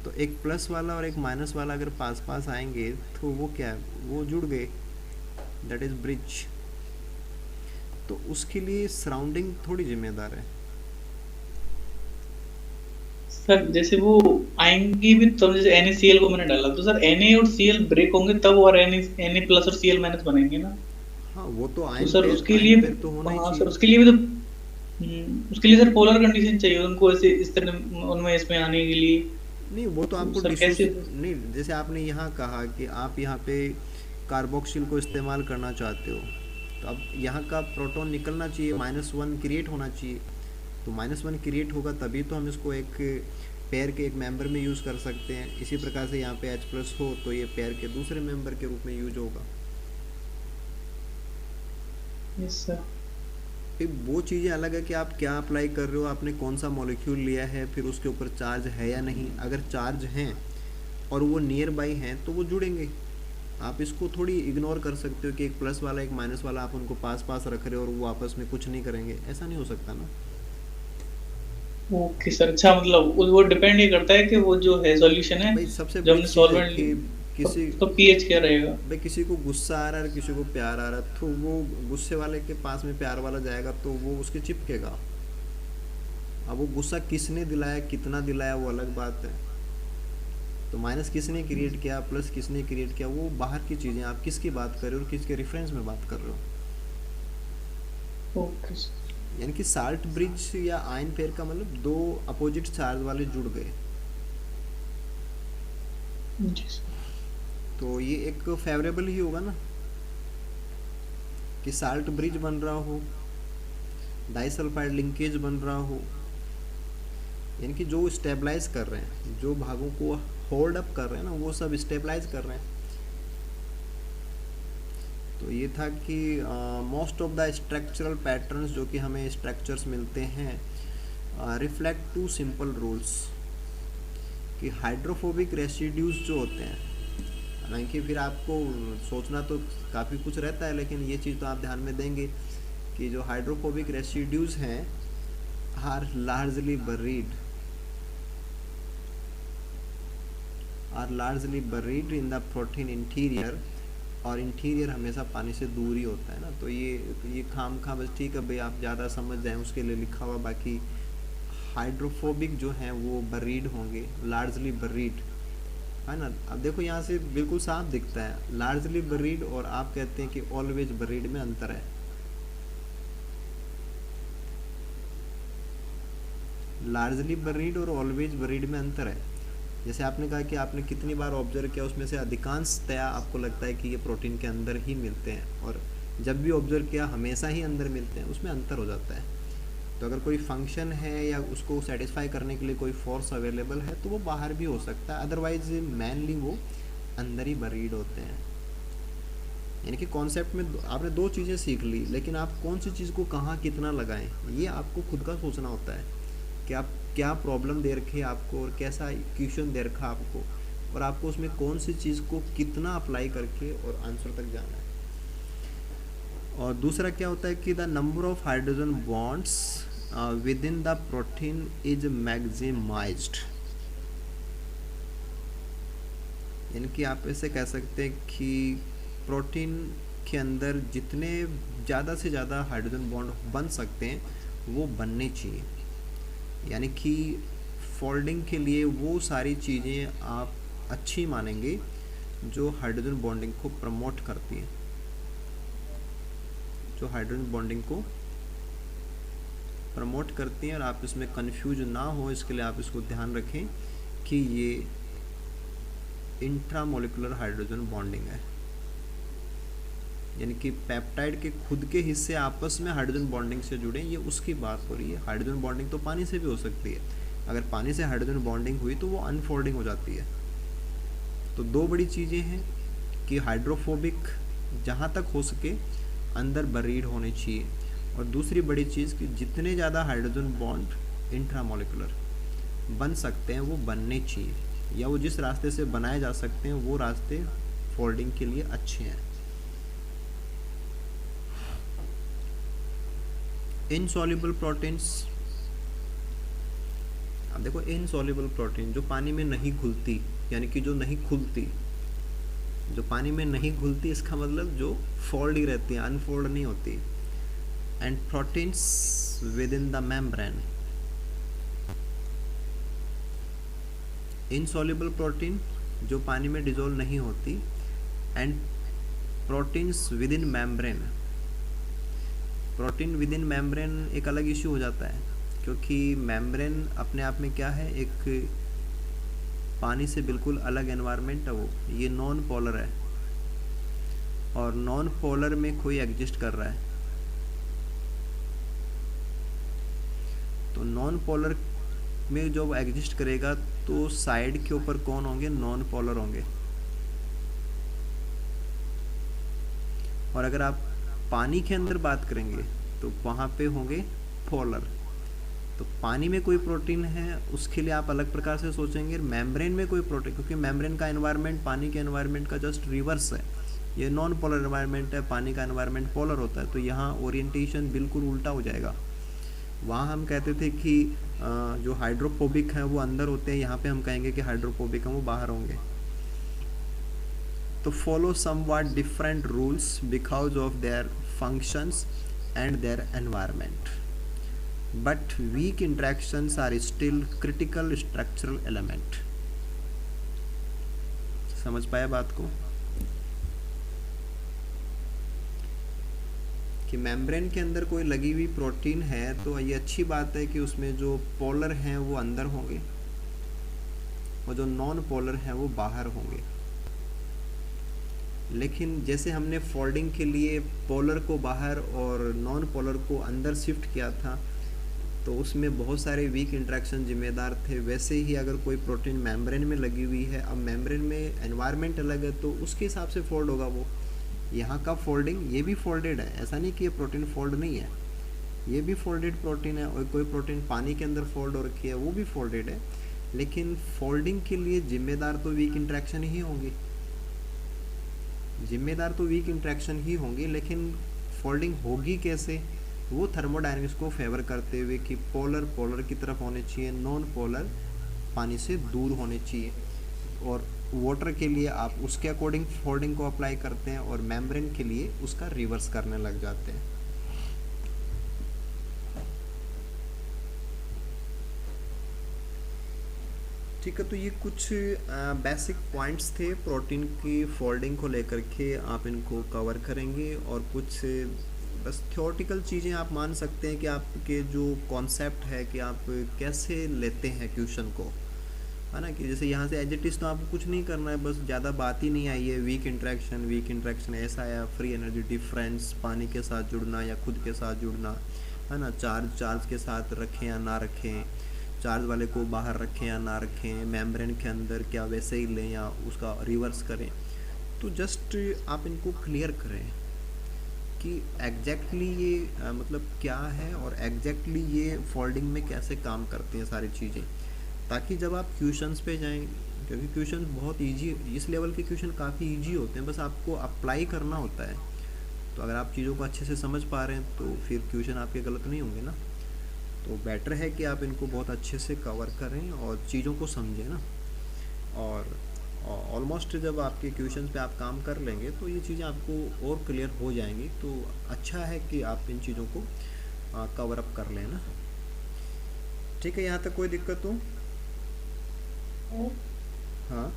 तो एक प्लस वाला और एक माइनस वाला अगर पास पास आएंगे तो वो क्या है, वो जुड़ गए, दैट इज़ ब्रिज। तो उसके लिए सराउंडिंग थोड़ी जिम्मेदार है। सर जैसे वो आएंगी भी तब, जैसे NaCl को मैंने डाला तो सर Na और Cl ब्रेक होंगे तब, और Na+ और Cl- बनेंगे ना? हाँ वो तो तो सर उसके आयन लिए, पेयर तो होना ही हाँ सर चाहिए। उसके लिए भी तो, उसके लिए सर पोलर कंडीशन चाहिए उनको, ऐसे इस तरह उनमें इसमें आने के लिए। नहीं वो तो तो आपको सर कैसे? नहीं, जैसे आपने यहाँ कहा कि आप यहाँ पे कार्बोक्सिल को इस्तेमाल करना चाहते हो, तो अब यहाँ का प्रोटॉन निकलना चाहिए, -1 क्रिएट होना चाहिए। तो -1 क्रिएट होगा तभी तो हम इसको एक पेयर के एक मेंबर में यूज़ कर सकते हैं। इसी प्रकार से यहाँ पे H+ हो तो ये पेयर के दूसरे मेंबर के रूप में यूज होगा। Yes sir. फिर वो चीज़ें अलग है कि आप क्या अप्लाई कर रहे हो, आपने कौन सा मॉलिक्यूल लिया है, फिर उसके ऊपर चार्ज है या नहीं। अगर चार्ज हैं और वो नियर बाई हैं तो वो जुड़ेंगे। आप इसको थोड़ी इग्नोर कर सकते हो कि एक प्लस वाला एक माइनस वाला आप उनको पास पास रख रहे हो और वो आपस में कुछ नहीं करेंगे, ऐसा नहीं हो सकता ना। ओके सर, अच्छा मतलब वो डिपेंड ये करता है कि वो जो है सॉल्यूशन है, भाई सबसे जो बड़ी हमने चीज़ है कि सॉल्वेंट, किसी तो पीएच क्या रहेगा? भाई किसी को गुस्सा आ रहा है, किसी को प्यार आ रहा है, तो वो गुस्से वाले के पास में प्यार वाला जाएगा तो वो उसके चिपकेगा। अब वो गुस्सा किसने दिलाया, कितना दिलाया, वो अलग बात है। तो माइनस किसने क्रिएट किया, प्लस किसने क्रिएट किया, वो बाहर की चीज़ें, आप किसकी बात कर रहे हो और किसके रेफरेंस में बात कर रहे हो। Okay sir. यानी कि साल्ट ब्रिज या आयन पेयर का मतलब दो अपोजिट चार्ज वाले जुड़ गए। जी सर। तो ये एक फेवरेबल ही होगा ना कि साल्ट ब्रिज बन रहा हो, डाइसल्फाइड लिंकेज बन रहा हो, यानी कि जो स्टेबलाइज कर रहे हैं, जो भागों को होल्ड अप कर रहे हैं ना, वो सब स्टेबलाइज कर रहे हैं। तो ये था कि most of the structural patterns जो कि हमें स्ट्रक्चर्स मिलते हैं रिफ्लेक्ट टू सिंपल रूल्स, कि हाइड्रोफोबिक रेसिड्यूज जो होते हैं, हालांकि फिर आपको सोचना तो काफ़ी कुछ रहता है, लेकिन ये चीज़ तो आप ध्यान में देंगे कि जो हाइड्रोफोबिक रेसिड्यूज हैं are largely buried in the protein interior, और इंटीरियर हमेशा पानी से दूर ही होता है ना। तो ये खाम खा बस ठीक है भाई, आप ज़्यादा समझ जाएं उसके लिए लिखा हुआ, बाकी हाइड्रोफोबिक जो हैं वो बरीड होंगे, लार्जली बरीड है ना। अब देखो यहाँ से बिल्कुल साफ दिखता है लार्जली बरीड, और आप कहते हैं कि ऑलवेज बरीड में अंतर है। लार्जली बरीड और ऑलवेज बरीड में अंतर है। जैसे आपने कहा कि आपने कितनी बार ऑब्जर्व किया, उसमें से अधिकांशतया आपको लगता है कि ये प्रोटीन के अंदर ही मिलते हैं, और जब भी ऑब्जर्व किया हमेशा ही अंदर मिलते हैं, उसमें अंतर हो जाता है। तो अगर कोई फंक्शन है या उसको सेटिस्फाई करने के लिए कोई फोर्स अवेलेबल है तो वो बाहर भी हो सकता है, अदरवाइज मेनली वो अंदर ही बरीड होते हैं। यानी कि कॉन्सेप्ट में आपने दो चीज़ें सीख ली, लेकिन आप कौन सी चीज़ को कहाँ कितना लगाएं, ये आपको खुद का सोचना होता है कि आप क्या प्रॉब्लम दे रखे आपको और कैसा इक्वेशन दे रखा आपको, और आपको उसमें कौन सी चीज़ को कितना अप्लाई करके और आंसर तक जाना है। और दूसरा क्या होता है कि the number of hydrogen bonds with in the protein is maximised, यानी कि आप ऐसे कह सकते हैं कि प्रोटीन के अंदर जितने ज़्यादा से ज़्यादा हाइड्रोजन बॉन्ड बन सकते हैं वो बनने चाहिए। यानी कि फोल्डिंग के लिए वो सारी चीज़ें आप अच्छी मानेंगे जो हाइड्रोजन बॉन्डिंग को प्रमोट करती हैं, जो हाइड्रोजन बॉन्डिंग को प्रमोट करती हैं। और आप इसमें कंफ्यूज ना हो इसके लिए आप इसको ध्यान रखें कि ये इंट्रामोलिकुलर हाइड्रोजन बॉन्डिंग है, यानी कि पेप्टाइड के खुद के हिस्से आपस में हाइड्रोजन बॉन्डिंग से जुड़े, ये उसकी बात हो रही है। हाइड्रोजन बॉन्डिंग तो पानी से भी हो सकती है, अगर पानी से हाइड्रोजन बॉन्डिंग हुई तो वो अनफोल्डिंग हो जाती है। तो दो बड़ी चीज़ें हैं कि हाइड्रोफोबिक जहाँ तक हो सके अंदर बरीड होने चाहिए, और दूसरी बड़ी चीज़ कि जितने ज़्यादा हाइड्रोजन बॉन्ड इंट्रामोलिकुलर बन सकते हैं वो बनने चाहिए, या वो जिस रास्ते से बनाए जा सकते हैं वो रास्ते फोल्डिंग के लिए अच्छे हैं। इनसॉल्युबल प्रोटीन्स, अब देखो इनसॉल्युबल प्रोटीन जो पानी में नहीं घुलती, यानी कि जो नहीं खुलती, जो पानी में नहीं घुलती इसका मतलब जो फोल्ड ही रहती है, अनफोल्ड नहीं होती। And proteins with in the membrane, insoluble protein जो पानी में डिजोल्व नहीं होती, and proteins with in membrane. Protein with in membrane एक अलग इश्यू हो जाता है, क्योंकि मेम्ब्रेन अपने आप में क्या है, एक पानी से बिल्कुल अलग एनवायरनमेंट है वो, ये नॉन पोलर है, और नॉन पोलर में कोई एग्जिस्ट कर रहा है। तो नॉन पोलर में जो एग्जिस्ट करेगा तो साइड के ऊपर कौन होंगे, नॉन पोलर होंगे। और अगर आप पानी के अंदर बात करेंगे तो वहाँ पे होंगे पोलर। तो पानी में कोई प्रोटीन है उसके लिए आप अलग प्रकार से सोचेंगे, मेम्ब्रेन में कोई प्रोटीन, क्योंकि मेम्ब्रेन का एनवायरनमेंट पानी के एनवायरनमेंट का जस्ट रिवर्स है, ये नॉन पोलर एनवायरनमेंट है, पानी का एनवायरनमेंट पोलर होता है। तो यहाँ ओरिएंटेशन बिल्कुल उल्टा हो जाएगा। वहाँ हम कहते थे कि जो हाइड्रोफोबिक हैं वो अंदर होते हैं, यहाँ पे हम कहेंगे कि हाइड्रोफोबिक हैं वो बाहर होंगे। तो follow somewhat different rules because of their functions and their environment, but weak interactions are still critical structural element. समझ पाया बात को कि मेम्ब्रेन के अंदर कोई लगी हुई प्रोटीन है तो ये अच्छी बात है कि उसमें जो पोलर हैं वो अंदर होंगे और जो नॉन पोलर हैं वो बाहर होंगे। लेकिन जैसे हमने फोल्डिंग के लिए पोलर को बाहर और नॉन पोलर को अंदर शिफ्ट किया था तो उसमें बहुत सारे वीक इंटरेक्शन जिम्मेदार थे, वैसे ही अगर कोई प्रोटीन मेम्ब्रेन में लगी हुई है, अब मेम्ब्रेन में एनवायरनमेंट अलग है तो उसके हिसाब से फोल्ड होगा वो। यहाँ का फोल्डिंग ये भी फोल्डेड है, ऐसा नहीं कि ये प्रोटीन फोल्ड नहीं है, ये भी फोल्डेड प्रोटीन है। और कोई प्रोटीन पानी के अंदर फोल्ड हो रखी है वो भी फोल्डेड है, लेकिन फोल्डिंग के लिए जिम्मेदार तो वीक इंटरेक्शन ही होंगे, जिम्मेदार तो वीक इंटरेक्शन ही होंगे। लेकिन फोल्डिंग होगी कैसे, वो थर्मोडायनेमिक्स को फेवर करते हुए कि पोलर पोलर की तरफ होने चाहिए, नॉन पोलर पानी से दूर होने चाहिए। और वाटर के लिए आप उसके अकॉर्डिंग फोल्डिंग को अप्लाई करते हैं और मेम्ब्रेन के लिए उसका रिवर्स करने लग जाते हैं। ठीक है, तो ये कुछ बेसिक पॉइंट्स थे प्रोटीन की फोल्डिंग को लेकर के, आप इनको कवर करेंगे। और कुछ बस थ्योरेटिकल चीज़ें आप मान सकते हैं कि आपके जो कॉन्सेप्ट है कि आप कैसे लेते हैं क्वेश्चन को, है ना। कि जैसे यहाँ से एज इट इज़ तो आपको कुछ नहीं करना है, बस ज़्यादा बात ही नहीं आई है। वीक इंट्रैक्शन ऐसा आया, फ्री एनर्जी डिफरेंस, पानी के साथ जुड़ना या खुद के साथ जुड़ना, है ना। चार्ज के साथ रखें या ना रखें, चार्ज वाले को बाहर रखें या ना रखें, मेम्ब्रेन के अंदर क्या वैसे ही लें या उसका रिवर्स करें। तो जस्ट आप इनको क्लियर करें कि एग्जैक्टली ये मतलब क्या है और एग्जैक्टली ये फोल्डिंग में कैसे काम करती हैं सारी चीज़ें, ताकि जब आप क्वेश्चंस पे जाएं, क्योंकि क्वेश्चन बहुत इजी, इस लेवल के क्वेश्चन काफ़ी इजी होते हैं, बस आपको अप्लाई करना होता है। तो अगर आप चीज़ों को अच्छे से समझ पा रहे हैं तो फिर क्वेश्चन आपके गलत नहीं होंगे ना। तो बेटर है कि आप इनको बहुत अच्छे से कवर करें और चीज़ों को समझें ना। और ऑलमोस्ट जब आपके क्वेश्चंस पे आप काम कर लेंगे तो ये चीज़ें आपको और क्लियर हो जाएंगी। तो अच्छा है कि आप इन चीज़ों को कवर अप कर लें ना। ठीक है, यहाँ तक कोई दिक्कत हो? है। हाँ,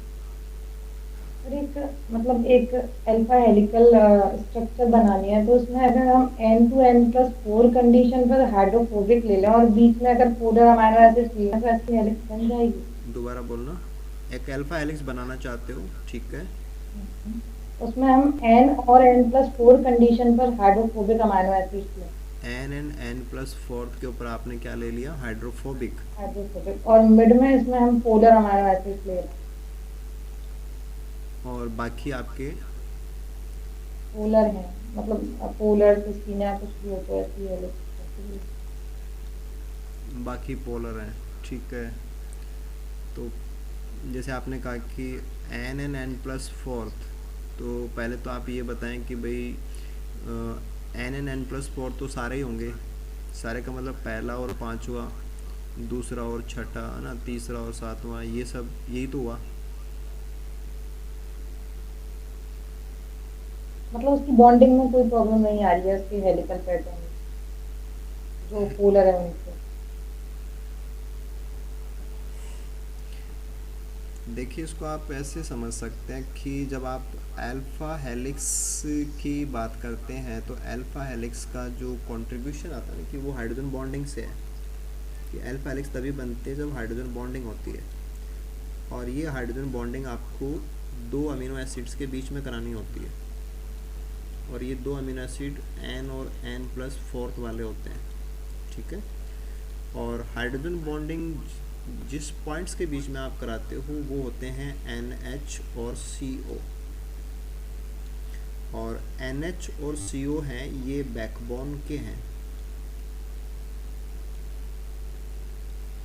और एक मतलब एक अल्फा हेलिकल स्ट्रक्चर बनानी है, तो उसमें अगर हम N2N+4 कंडीशन पर हाइड्रोफोबिक ले लें और बीच में अगर पोलर अमीनो एसिड ले लें तो ऐसी हेलिक्स बन जाएगी। दोबारा बोलना। एक अल्फा हेलिक्स बनाना चाहते हो, ठीक है। उसमें हम N और N+4 कंडीशन पर हाइड्रोफोबिक अमीनो एसिड लें, N+4 के ऊपर आपने क्या ले लिया? हाइड्रोफोबिक। हाइड्रोफोबिक, और मिड में इसमें हम पोलर अमीनो एसिड ले रहे हैं। और बाकी आपके पोलर है, मतलब पोलर सिस्टीन या कुछ भी हो तो ऐसी हेलिक्स। बाकी पोलर हैं, ठीक है। तो जैसे आपने कहा कि N+4, तो पहले तो आप ये बताएं कि भाई N+4 तो सारे ही होंगे। सारे का मतलब पहला और पांचवा, दूसरा और छठा, है ना, तीसरा और सातवां, ये सब यही तो हुआ। मतलब उसकी बॉन्डिंग में कोई प्रॉब्लम नहीं आ रही है उसके हेलिकल पैटर्न में, जो पोलर है उनसे। देखिए, इसको आप ऐसे समझ सकते हैं कि जब आप अल्फ़ा हेलिक्स की बात करते हैं तो अल्फ़ा हेलिक्स का जो कंट्रीब्यूशन आता है कि वो हाइड्रोजन बॉन्डिंग से है। कि अल्फ़ा हेलिक्स तभी बनते हैं जब हाइड्रोजन बॉन्डिंग होती है, और ये हाइड्रोजन बॉन्डिंग आपको दो अमीनो एसिड्स के बीच में करानी होती है, और ये दो अमीनो एसिड N और N+4 वाले होते हैं, ठीक है। और हाइड्रोजन बॉन्डिंग जिस पॉइंट्स के बीच में आप कराते हो वो होते हैं NH और CO, और NH और CO हैं ये बैकबोन के हैं।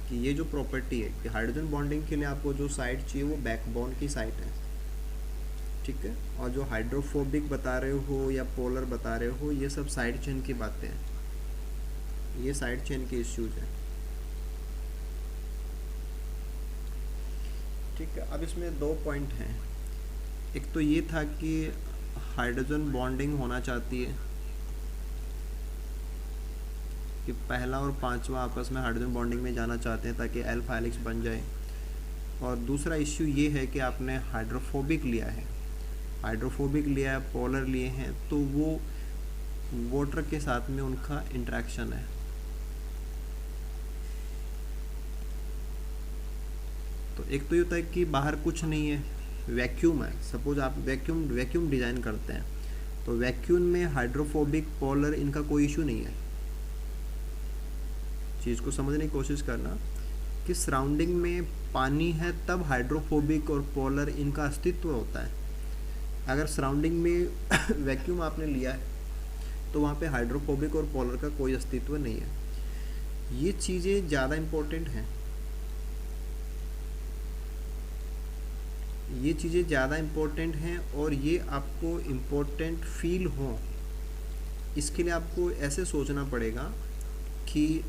कि ये जो प्रॉपर्टी है कि हाइड्रोजन बॉन्डिंग के लिए आपको जो साइड चाहिए वो बैकबोन की साइड है, ठीक है। और जो हाइड्रोफोबिक बता रहे हो या पोलर बता रहे हो, ये सब साइड चेन की बातें हैं, ये साइड चेन के इश्यूज हैं, ठीक है। अब इसमें दो पॉइंट हैं। एक तो ये था कि हाइड्रोजन बॉन्डिंग होना चाहती है कि पहला और पांचवा आपस में हाइड्रोजन बॉन्डिंग में जाना चाहते हैं ताकि अल्फा हेलिक्स बन जाए। और दूसरा इश्यू ये है कि आपने हाइड्रोफोबिक लिया है, हाइड्रोफोबिक लिया है, पोलर लिए हैं, तो वो वाटर के साथ में उनका इंटरेक्शन है। तो एक तो ये होता है कि बाहर कुछ नहीं है, वैक्यूम है। सपोज आप वैक्यूम डिज़ाइन करते हैं, तो वैक्यूम में हाइड्रोफोबिक पोलर इनका कोई इशू नहीं है। चीज़ को समझने की कोशिश करना कि सराउंडिंग में पानी है तब हाइड्रोफोबिक और पोलर इनका अस्तित्व होता है। अगर सराउंडिंग में वैक्यूम आपने लिया है तो वहाँ पे हाइड्रोफोबिक और पोलर का कोई अस्तित्व नहीं है। ये चीज़ें ज़्यादा इम्पोर्टेंट हैं, ये चीज़ें ज़्यादा इम्पोर्टेंट हैं, और ये आपको इम्पोर्टेंट फील हो इसके लिए आपको ऐसे सोचना पड़ेगा कि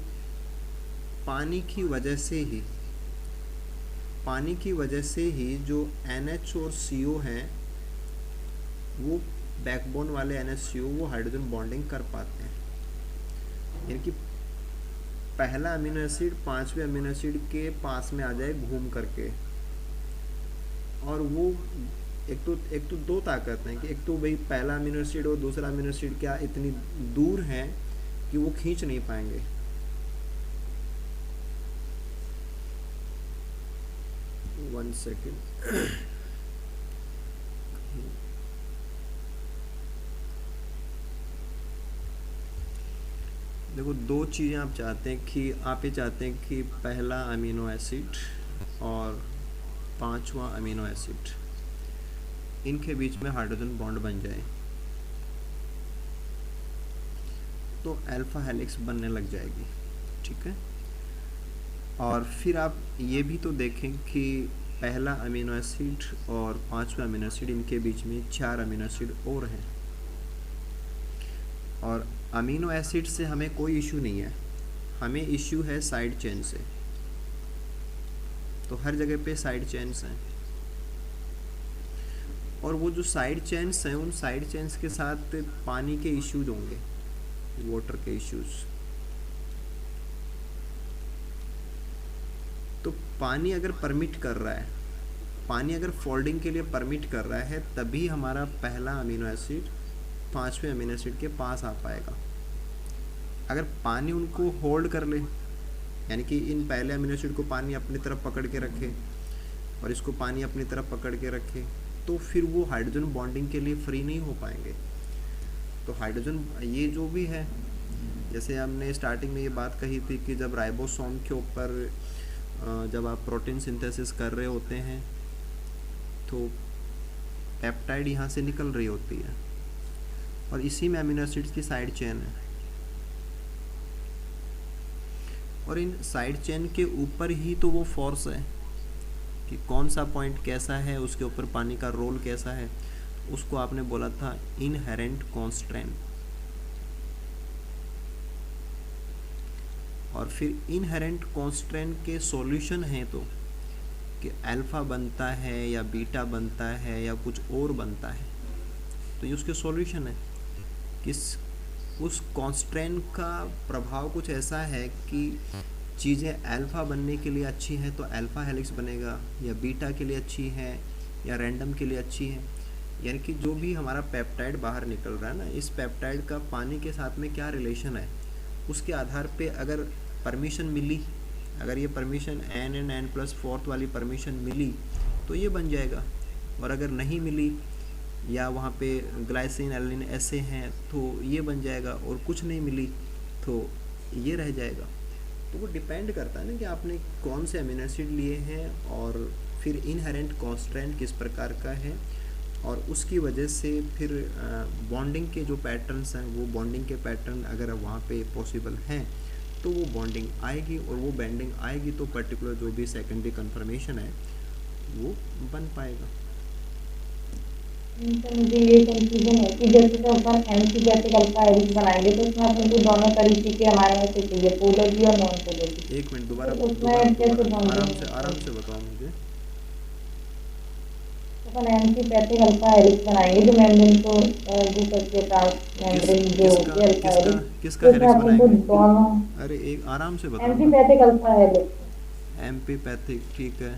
पानी की वजह से ही जो NH और CO हैं वो बैकबोन वाले NH/CO वो हाइड्रोजन बॉन्डिंग कर पाते हैं। यानी कि पहला अमीनो एसिड पांचवें अमीनो एसिड के पास में आ जाए घूम करके, और वो एक तो दो ताकत हैं कि एक तो भाई पहला अमीनो एसिड और दूसरा अमीनो एसिड क्या इतनी दूर हैं कि वो खींच नहीं पाएंगे। वन सेकेंड, देखो दो चीज़ें आप चाहते हैं कि आप ये चाहते हैं कि पहला अमीनो एसिड और पांचवा अमीनो एसिड इनके बीच में हाइड्रोजन बॉन्ड बन जाए तो अल्फा हेलिक्स बनने लग जाएगी, ठीक है। और फिर आप ये भी तो देखें कि पहला अमीनो एसिड और पांचवा अमीनो एसिड इनके बीच में 4 अमीनो एसिड और हैं, और अमीनो एसिड से हमें कोई इशू नहीं है, हमें इशू है साइड चेन से। तो हर जगह पे साइड चेन्स हैं, और वो जो साइड चेन्स हैं उन साइड चेन्स के साथ पानी के इश्यूज होंगे, वाटर के इश्यूज। पानी अगर परमिट कर रहा है, पानी अगर फोल्डिंग के लिए परमिट कर रहा है, तभी हमारा पहला अमीनो एसिड 5वें अमीनो एसिड के पास आ पाएगा। अगर पानी उनको होल्ड कर ले, यानी कि इन पहले अमीनो एसिड को पानी अपनी तरफ पकड़ के रखे और इसको पानी अपनी तरफ पकड़ के रखे, तो फिर वो हाइड्रोजन बॉन्डिंग के लिए फ्री नहीं हो पाएंगे। तो हाइड्रोजन ये जो भी है, जैसे हमने स्टार्टिंग में ये बात कही थी कि जब राइबोसोम के ऊपर जब आप प्रोटीन सिंथेसिस कर रहे होते हैं तो पेप्टाइड यहाँ से निकल रही होती है और इसी में अमीनो एसिड्स की साइड चेन है, और इन साइड चेन के ऊपर ही तो वो फोर्स है कि कौन सा पॉइंट कैसा है, उसके ऊपर पानी का रोल कैसा है, उसको आपने बोला था इनहेरेंट कॉन्स्ट्रेंट। और फिर इनहेरेंट कॉन्स्ट्रेंट के सॉल्यूशन हैं तो कि अल्फा बनता है या बीटा बनता है या कुछ और बनता है, तो ये उसके सॉल्यूशन है कि उस कॉन्स्ट्रेंट का प्रभाव कुछ ऐसा है कि चीज़ें अल्फा बनने के लिए अच्छी हैं तो अल्फा हेलिक्स बनेगा, या बीटा के लिए अच्छी है या रैंडम के लिए अच्छी है। यानी कि जो भी हमारा पेप्टाइड बाहर निकल रहा है ना, इस पेप्टाइड का पानी के साथ में क्या रिलेशन है, उसके आधार पे अगर परमिशन मिली, अगर ये परमिशन n+4 वाली परमिशन मिली तो ये बन जाएगा, और अगर नहीं मिली या वहाँ पे ग्लाइसिन एलिन ऐसे हैं तो ये बन जाएगा, और कुछ नहीं मिली तो ये रह जाएगा। तो वो डिपेंड करता है ना कि आपने कौन से अमीनो एसिड लिए हैं और फिर इनहेरेंट कॉन्स्ट्रेंट किस प्रकार का है, और उसकी वजह से फिर बॉन्डिंग के जो पैटर्न्स हैं वो बॉन्डिंग के पैटर्न अगर वहाँ पे पॉसिबल हैं तो वो बॉन्डिंग आएगी, और वो बॉन्डिंग आएगी तो पर्टिकुलर जो भी सेकेंडरी कन्फर्मेशन है वो बन पाएगा। मुझे ये कंफ्यूजन है कि जैसे तो अपन एंटीबैटिक अल्फा हेलिक्स बनाएंगे तो उसमें अपन को दोनों तरीके के हमारे में से चाहिए, पोलर भी और नॉन पोलर भी। एक मिनट, दोबारा तो उसमें कैसे आराम से बताओ मुझे। अपन एंटीबैटिक अल्फा हेलिक्स बनाएंगे जो मेम्ब्रेन को जो करके ट्रांस मेम्ब्रेन जो होती है अल्फा हेलिक्स, किसका हेलिक्स बनाएंगे? दोनों। अरे एक आराम से बताओ। एंटीबैटिक अल्फा हेलिक्स, एम्पीपैथिक, ठीक है।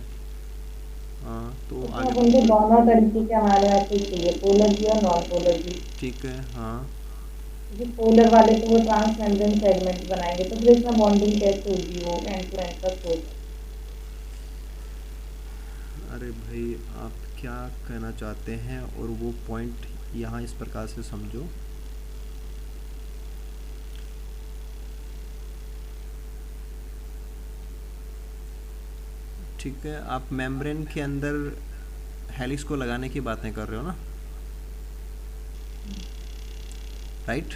हाँ, तो उसमें आगे अपन को दोनों तरीके के हमारे यहाँ से चाहिए, पोलर भी और नॉन पोलर भी। ठीक है। हाँ, जो पोलर वाले तो वो ट्रांस मेम्ब्रेन सेगमेंट बनाएंगे, तो फिर इसमें बॉन्डिंग कैसे होगी, वो एंड टू एंड तक होगी। अरे भाई आप क्या कहना चाहते हैं, और वो पॉइंट यहाँ इस प्रकार से समझो। ठीक है, आप मेम्ब्रेन के अंदर हेलिक्स को लगाने की बातें कर रहे हो ना, राइट?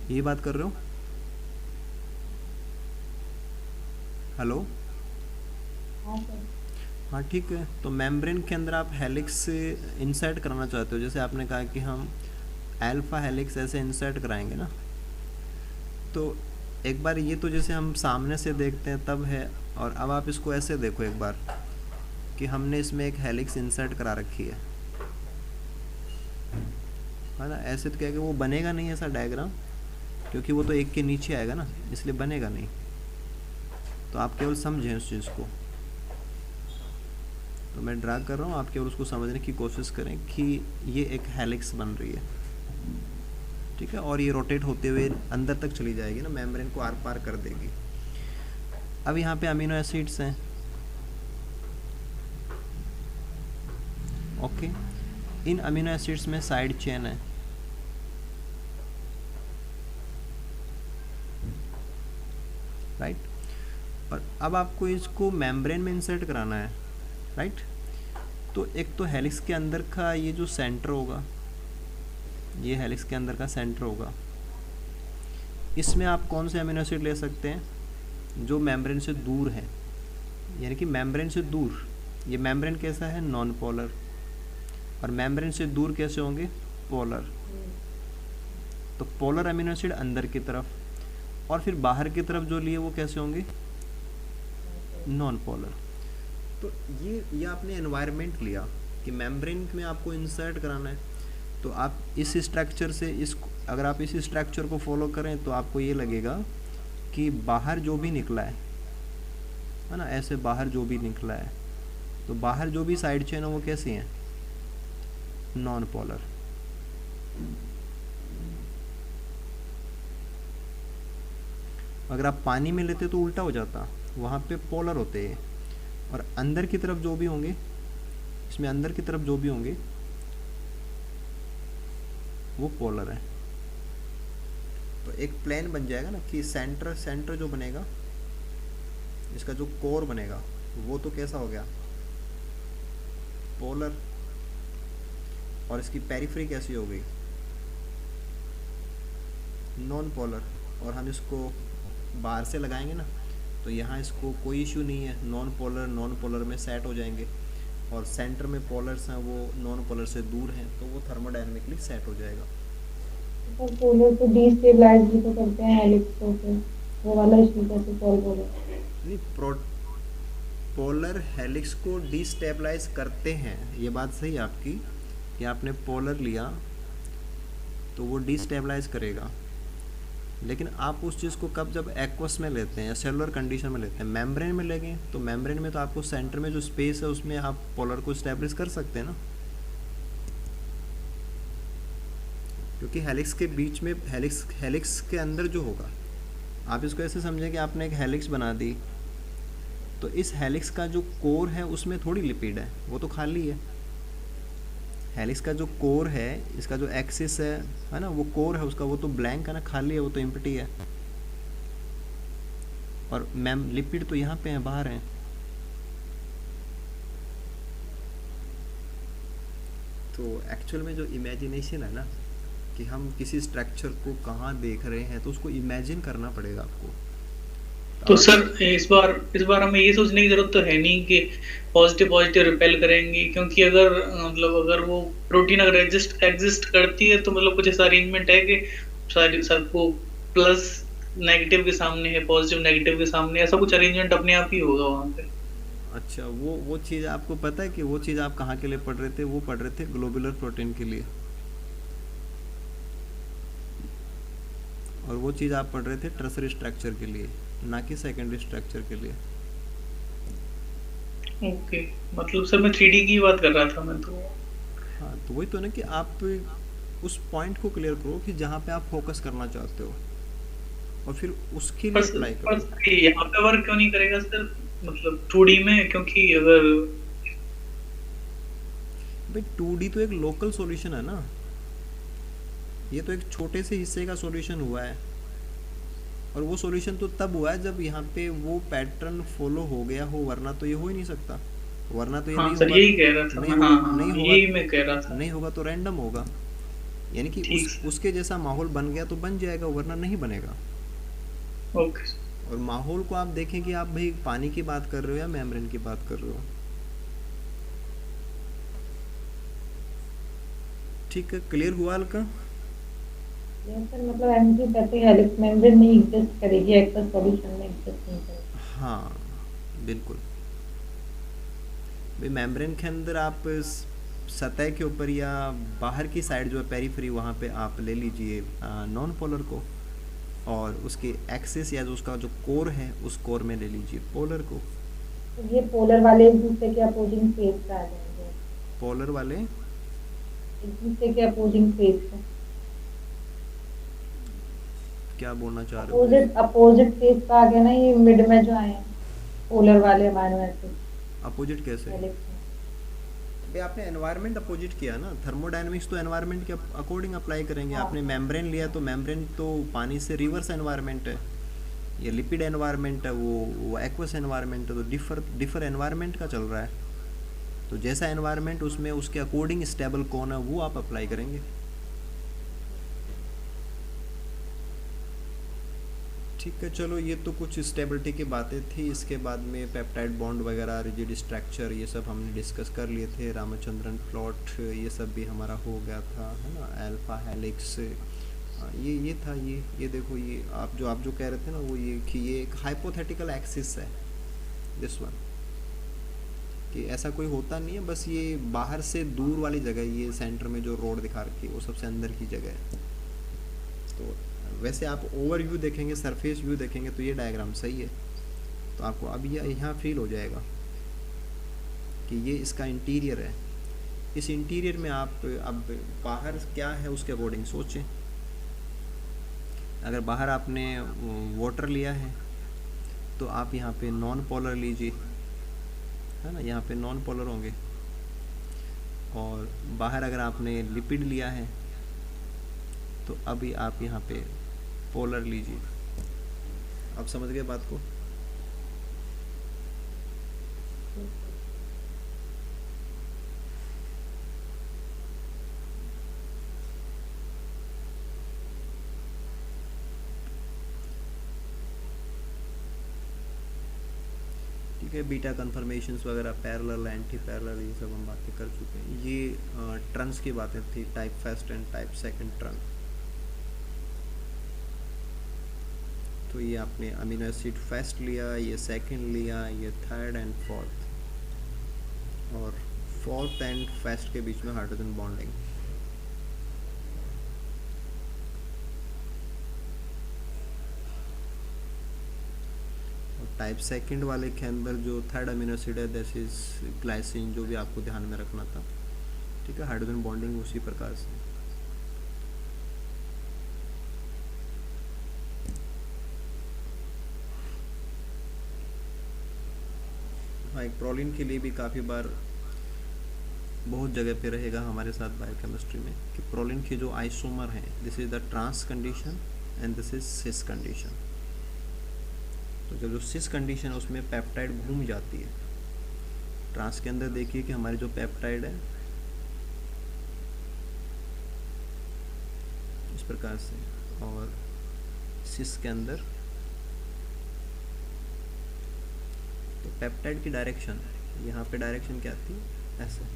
ये बात कर रहे हो? हेलो? हाँ ठीक है, तो मेम्ब्रेन के अंदर आप हेलिक्स इंसर्ट कराना चाहते हो, जैसे आपने कहा कि हम अल्फा हेलिक्स ऐसे इंसर्ट कराएंगे ना। तो एक बार ये तो जैसे हम सामने से देखते हैं तब है, और अब आप इसको ऐसे देखो एक बार कि हमने इसमें एक हेलिक्स इंसर्ट करा रखी है ना। ऐसे तो क्या कि वो बनेगा नहीं ऐसा डायग्राम, क्योंकि वो तो एक के नीचे आएगा ना, इसलिए बनेगा नहीं। तो आप केवल समझें उस चीज़ को, तो मैं ड्रा कर रहा हूँ, आप केवल उसको समझने की कोशिश करें कि ये एक हेलिक्स बन रही है, ठीक है, और ये रोटेट होते हुए अंदर तक चली जाएगी ना, मेम्ब्रेन को आर पार कर देगी। अब यहाँ पे अमीनो एसिड्स हैं, ओके, इन अमीनो एसिड्स में साइड चेन है, राइट? और अब आपको इसको मेम्ब्रेन में इंसर्ट कराना है, राइट? तो एक तो हेलिक्स के अंदर का ये जो सेंटर होगा, ये हेलिक्स के अंदर का सेंटर होगा, इसमें आप कौन से अमीनो एसिड ले सकते हैं जो मेम्ब्रेन से दूर है, यानी कि मेम्ब्रेन से दूर। ये मेम्ब्रेन कैसा है? नॉन पोलर, और मेम्ब्रेन से दूर कैसे होंगे? पोलर। तो पोलर अमीनो एसिड अंदर की तरफ, और फिर बाहर की तरफ जो लिए वो कैसे होंगे? Non polar. तो ये आपने एनवायरनमेंट लिया कि मेम्ब्रेन में आपको इंसर्ट कराना है, तो आप इस स्ट्रक्चर से अगर आप इस स्ट्रक्चर को फॉलो करें तो आपको ये लगेगा कि बाहर जो भी निकला है ना, ऐसे बाहर जो भी निकला है, तो बाहर जो भी साइड चेन है वो कैसी हैं, नॉन पोलर। अगर आप पानी में लेते तो उल्टा हो जाता, वहाँ पे पोलर होते हैं, और अंदर की तरफ जो भी होंगे, इसमें अंदर की तरफ जो भी होंगे वो पोलर है। तो एक प्लेन बन जाएगा ना कि सेंटर जो बनेगा, इसका जो कोर बनेगा वो तो कैसा हो गया, पोलर, और इसकी पेरिफेरी कैसी हो गई, नॉन पोलर। और हम इसको बाहर से लगाएंगे ना, तो यहाँ इसको कोई इशू नहीं है, नॉन पोलर में सेट हो जाएंगे, और सेंटर में पोलर्स हैं वो नॉन पोलर से दूर हैं, तो वो थर्मोडायनेमिकली सेट हो जाएगा। तो पोलर को डिस्टेबलाइज भी तो करते हैं हेलिक्स को, फिर वो वाला इशू कैसे सॉल्व होगा? नहीं, पोलर हेलिक्स को डिस्टेबलाइज करते हैं, ये बात सही है आपकी कि आपने पोलर लिया तो वो डिस्टेबलाइज करेगा, लेकिन आप उस चीज़ को कब, जब एक्वस में लेते हैं या सेलुलर कंडीशन में लेते हैं, मेम्ब्रेन में लेंगे तो मेम्ब्रेन में तो आपको सेंटर में जो स्पेस है उसमें आप पोलर को स्टैब्लिश कर सकते हैं ना, क्योंकि हेलिक्स के बीच में, हेलिक्स के अंदर जो होगा, आप इसको ऐसे समझें कि आपने एक हेलिक्स बना दी, तो इस हेलिक्स का जो कोर है उसमें थोड़ी लिपिड है, वो तो खाली है। हेलिक्स का जो कोर है, इसका जो एक्सिस है ना, वो कोर है उसका, वो तो ब्लैंक है ना, खाली है, वो तो एम्प्टी है, और लिपिड तो यहाँ पे है, बाहर हैं। तो एक्चुअल में जो इमेजिनेशन है ना, कि हम किसी स्ट्रक्चर को कहाँ देख रहे हैं, तो उसको इमेजिन करना पड़ेगा आपको। तो सर इस बार हमें ये सोचने की जरूरत तो है नहीं कि पॉजिटिव रिपेल करेंगे, क्योंकि अगर मतलब अगर वो प्रोटीन अगर एग्जिस्ट करती है तो मतलब कुछ ऐसा अरेंजमेंट है कि सारी सबको प्लस नेगेटिव के सामने है, पॉजिटिव नेगेटिव के सामने, ऐसा कुछ अरेंजमेंट अपने आप ही होगा वहाँ पे। अच्छा, वो चीज़ आपको पता है कि वो चीज़ आप कहाँ के लिए पढ़ रहे थे? वो पढ़ रहे थे ग्लोबुलर प्रोटीन के लिए, और वो चीज़ आप पढ़ रहे थे टर्सरी स्ट्रक्चर के लिए, ना कि सेकेंडरी स्ट्रक्चर के लिए। ओके, मतलब सर मैं 3D की बात कर रहा था मैं तो। हाँ, तो वही तो ना कि आप उस पॉइंट को क्लियर करो कि जहाँ पे आप फोकस करना चाहते हो, और फिर उसके लिए अप्लाई करो। पर यहाँ पे वर्क क्यों नहीं करेगा सर, मतलब 2D में? क्योंकि अगर भाई 2D तो एक लोकल सॉल्यूशन है ना, ये तो एक छोटे से हिस्से का सॉल्यूशन हुआ है, और वो सॉल्यूशन तो तब हुआ है जब यहाँ पे वो पैटर्न फॉलो हो गया हो, वरना तो ये हो ही नहीं सकता, वरना तो ये नहीं सर होगा, यही कह रहा था नहीं मैं, नहीं होगा, यही मैं कह रहा था, नहीं होगा तो रैंडम होगा, यानी कि उसके जैसा माहौल बन गया तो बन जाएगा, वरना नहीं बनेगा। ओके। और माहौल को आप देखें कि आप भाई पानी की बात कर रहे हो या मेम्ब्रेन की बात कर रहे हो। ठीक है, क्लियर हुआ हल्का? सर मतलब एमजी कहते हैं हेलिक्स मेम्ब्रेन नहीं एग्जिस्ट करेगी, एक्वस सॉल्यूशन में एग्जिस्ट नहीं करेगी। हाँ बिल्कुल भाई, मेम्ब्रेन के अंदर आप सतह के ऊपर या बाहर की साइड जो है पेरिफेरी, वहाँ पे आप ले लीजिए नॉन पोलर को, और उसके एक्सिस या जो उसका जो कोर है उस कोर में ले लीजिए पोलर को। तो ये पोलर वाले एक दूसरे के अपोजिंग फेज पे आ जाएंगे, पोलर वाले एक दूसरे के अपोजिंग फेज पे, क्या बोलना चाह रहे हो? अपोजिट फेज पे आ गया ना, ये मिड में जो आए हैं पोलर वाले अमाइनो एसिड। अपोजिट कैसे? भाई आपने एनवायरनमेंट अपोजिट किया ना, थर्मोडायनेमिक्स तो एनवायरनमेंट के अकॉर्डिंग अप्लाई करेंगे। आपने मेम्ब्रेन लिया तो मेम्ब्रेन तो पानी से रिवर्स एनवायरनमेंट है, ये लिपिड एनवायरनमेंट है, वो एक्वस एनवायरनमेंट है, तो डिफर एनवायरनमेंट का चल रहा है, तो जैसा एनवायरनमेंट उसमें उसके अकॉर्डिंग स्टेबल कौन है वो आप अप्लाई करेंगे। ठीक है, चलो ये तो कुछ स्टेबिलिटी की बातें थी। इसके बाद में पेप्टाइड बॉन्ड वगैरह, रिजिड स्ट्रक्चर, ये सब हमने डिस्कस कर लिए थे। रामचंद्रन प्लॉट ये सब भी हमारा हो गया था, है ना। अल्फा हेलिक्स ये था, ये देखो, ये आप जो कह रहे थे ना, वो ये कि ये एक हाइपोथेटिकल एक्सिस है दिस वन, कि ऐसा कोई होता नहीं है, बस ये बाहर से दूर वाली जगह, ये सेंटर में जो रोड दिखा रखी है वो सबसे अंदर की जगह है। तो वैसे आप ओवरव्यू देखेंगे, सरफेस व्यू देखेंगे तो ये डायग्राम सही है, तो आपको अब ये यहाँ फील हो जाएगा कि ये इसका इंटीरियर है। इस इंटीरियर में आप अब बाहर क्या है उसके अकॉर्डिंग सोचें। अगर बाहर आपने वाटर लिया है तो आप यहाँ पे नॉन पोलर लीजिए, है ना, यहाँ पे नॉन पोलर होंगे। और बाहर अगर आपने लिपिड लिया है तो अभी आप यहाँ पे पोलर लीजिए। आप समझ गए बात को? ठीक है, बीटा कन्फर्मेशंस वगैरह, पैरेलल, एंटी पैरेलल, ये सब हम बातें कर चुके हैं। ये ट्रंस की बातें थी, type first and type second turn. तो ये आपने अमीनो एसिड फर्स्ट लिया, ये सेकंड लिया, ये थर्ड एंड फोर्थ, और फोर्थ एंड फर्स्ट के बीच में हाइड्रोजन बॉन्डिंग। टाइप सेकंड वाले के अंदर जो थर्ड अमीनो एसिड है दिस इज ग्लाइसिन, जो भी आपको ध्यान में रखना था। ठीक है, हाइड्रोजन बॉन्डिंग उसी प्रकार से। हाँ, एक प्रोलिन के लिए भी काफ़ी बार बहुत जगह पे रहेगा हमारे साथ बायोकेमिस्ट्री में कि प्रोलिन के जो आइसोमर हैं, this is the trans condition and this is cis condition. तो जब जो सिस कंडीशन है उसमें पेप्टाइड घूम जाती है। ट्रांस के अंदर देखिए कि हमारी जो पेप्टाइड है इस प्रकार से, और सिस के अंदर तो पेप्टाइड की डायरेक्शन, यहाँ पे डायरेक्शन क्या आती है ऐसे,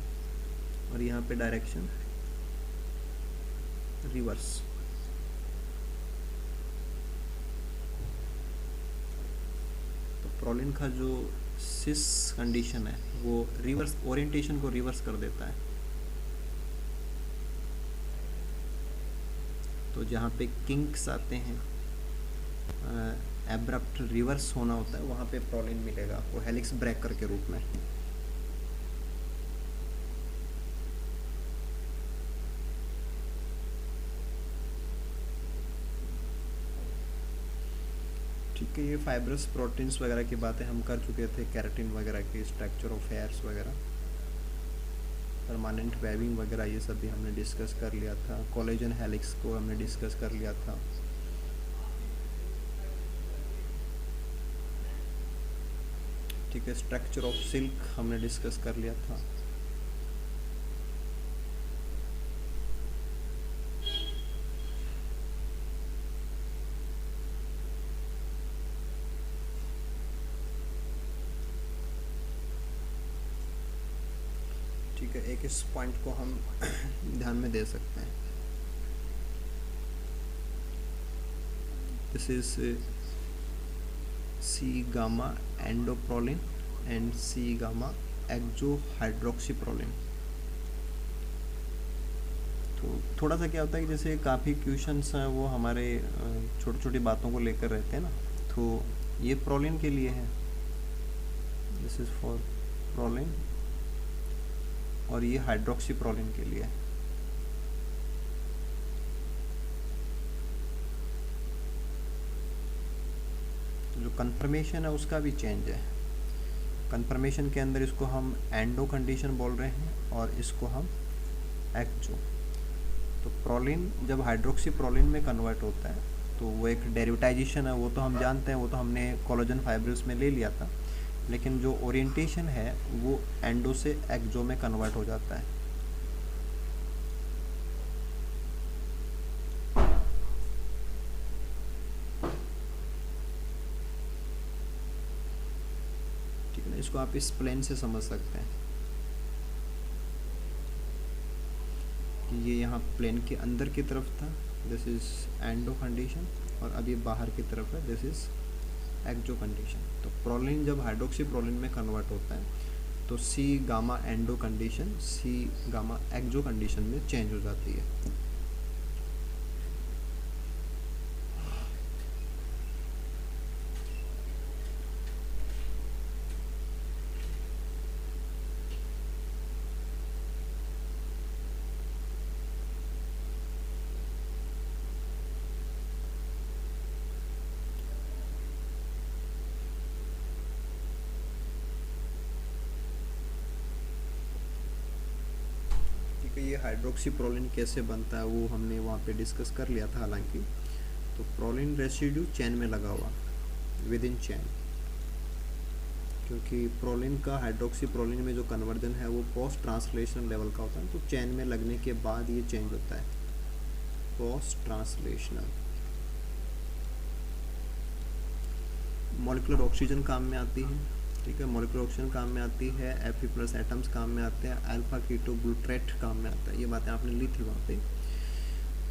और यहाँ पे डायरेक्शन रिवर्स। प्रोलिन का जो सिस कंडीशन है वो रिवर्स ओरिएंटेशन को रिवर्स कर देता है। तो जहाँ पे किंक्स आते हैं, एब्रप्ट रिवर्स होना होता है, वहाँ पे प्रोलिन मिलेगा आपको हेलिक्स ब्रेकर के रूप में। ठीक है, ये फाइब्रस प्रोटीन्स वगैरह की बातें हम कर चुके थे, कैरेटिन वगैरह की, स्ट्रक्चर ऑफ हेयर्स वगैरह, परमानेंट वेविंग वगैरह, ये सब भी हमने डिस्कस कर लिया था। कोलेजन हेलिक्स को हमने डिस्कस कर लिया था। ठीक है, स्ट्रक्चर ऑफ सिल्क हमने डिस्कस कर लिया था। ठीक है, एक इस पॉइंट को हम ध्यान में दे सकते हैं। This is C gamma endoproline and C gamma exo hydroxyproline. तो थोड़ा सा क्या होता है कि जैसे काफ़ी क्वेश्चंस हैं वो हमारे छोटी छोटी बातों को लेकर रहते हैं ना, तो ये प्रोलिन के लिए है, दिस इज फॉर प्रोलिन, और ये हाइड्रोक्सीप्रोलिन के लिए है। तो जो कन्फर्मेशन है उसका भी चेंज है। कन्फर्मेशन के अंदर इसको हम एंडो कंडीशन बोल रहे हैं और इसको हम एक्जो। तो प्रोलिन जब हाइड्रोक्सीप्रोलिन में कन्वर्ट होता है तो वो एक डेरिवेटाइजेशन है, वो तो हम जानते हैं, वो तो हमने कोलेजन फाइब्रिल्स में ले लिया था। लेकिन जो ओरिएंटेशन है वो एंडो से एक्जो में कन्वर्ट हो जाता है। ठीक है ना, इसको आप इस प्लेन से समझ सकते हैं कि ये यहाँ प्लेन के अंदर की तरफ था, दिस इज एंडो कंडीशन, और अभी बाहर की तरफ है, दिस इज एक्जो कंडीशन। तो प्रोलिन जब हाइड्रोक्सीप्रोलिन में कन्वर्ट होता है तो सी गामा एंडो कंडीशन सी गामा एक्जो कंडीशन में चेंज हो जाती है। ये हाइड्रोक्सी प्रोलिन कैसे बनता है वो हमने वहाँ पे डिस्कस कर लिया था हालांकि। तो प्रोलिन रेसिड्यू चेन में लगा हुआ, विद इन चेन, क्योंकि प्रोलिन का हाइड्रोक्सी प्रोलिन में जो कन्वर्जन है वो पोस्ट ट्रांसलेशनल लेवल का होता है, तो चेन में लगने के बाद ये चेंज होता है, पोस्ट ट्रांसलेशनल। मॉलिक्यूलर ऑक्सीजन काम में आती है, ठीक है, मॉलिक्यूलर ऑक्सीजन काम में आती है, Fe+ एटम्स काम में आते हैं, अल्फा कीटो ग्लूट्रेट काम में आता है, ये बातें आपने ली थी वहाँ पे।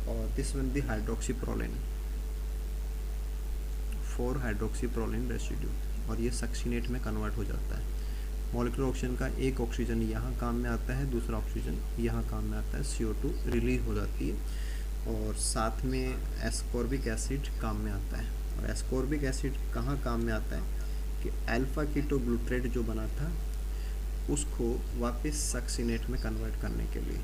और this one the hydroxy proline, 4 hydroxy proline residue, और ये सक्सीनेट में कन्वर्ट हो जाता है। मॉलिक्यूलर ऑक्सीजन का एक ऑक्सीजन यहाँ काम में आता है, दूसरा ऑक्सीजन यहाँ काम में आता है, CO2 रिलीज हो जाती है, और साथ में एस्कॉर्बिक एसिड काम में आता है। और एस्कॉर्बिक एसिड कहाँ काम में आता है कि अल्फा कीटो ग्लूट्रेट जो बना था उसको वापस सक्सीनेट में कन्वर्ट करने के लिए,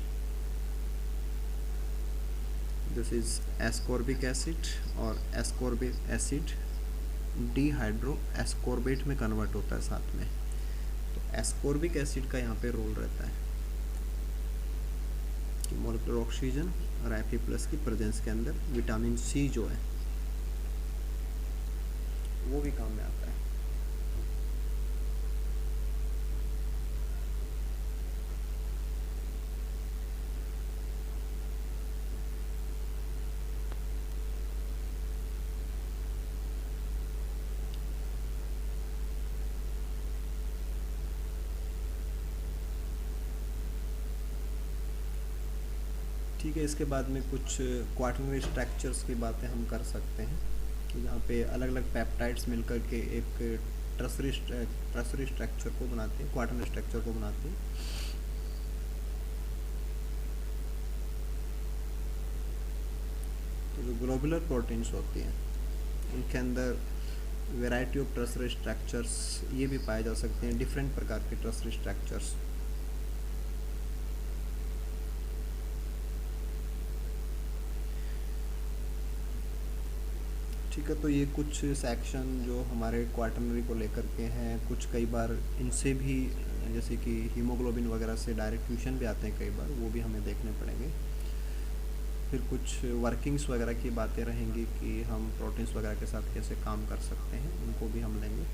दिस इज एस्कॉर्बिक एसिड, और एस्कॉर्बिक एसिड डिहाइड्रो एस्कॉर्बेट में कन्वर्ट होता है साथ में। तो एस्कॉर्बिक एसिड का यहाँ पे रोल रहता है कि मॉलिक्यूलर ऑक्सीजन और Fe+ की प्रेजेंस के अंदर विटामिन C जो है वो भी काम में आता है। ठीक है, इसके बाद में कुछ क्वाटरनरी स्ट्रक्चर्स की बातें हम कर सकते हैं कि जहाँ पे अलग अलग पेप्टाइड्स मिलकर के एक ट्रसरी स्ट्रक्चर को बनाते हैं, क्वाटरनरी स्ट्रक्चर को बनाते हैं। तो जो ग्लोबुलर प्रोटीन्स होती हैं उनके अंदर वैरायटी ऑफ ट्रसरी स्ट्रक्चर्स ये भी पाए जा सकते हैं, डिफरेंट प्रकार के ट्रसरी स्ट्रक्चर्स। ठीक है, तो ये कुछ सेक्शन जो हमारे क्वाटरनरी को लेकर के हैं, कुछ कई बार इनसे भी जैसे कि हीमोग्लोबिन वगैरह से डायरेक्ट ट्यूशन भी आते हैं कई बार, वो भी हमें देखने पड़ेंगे। फिर कुछ वर्किंग्स वगैरह की बातें रहेंगी कि हम प्रोटीन्स वगैरह के साथ कैसे काम कर सकते हैं, उनको भी हम लेंगे।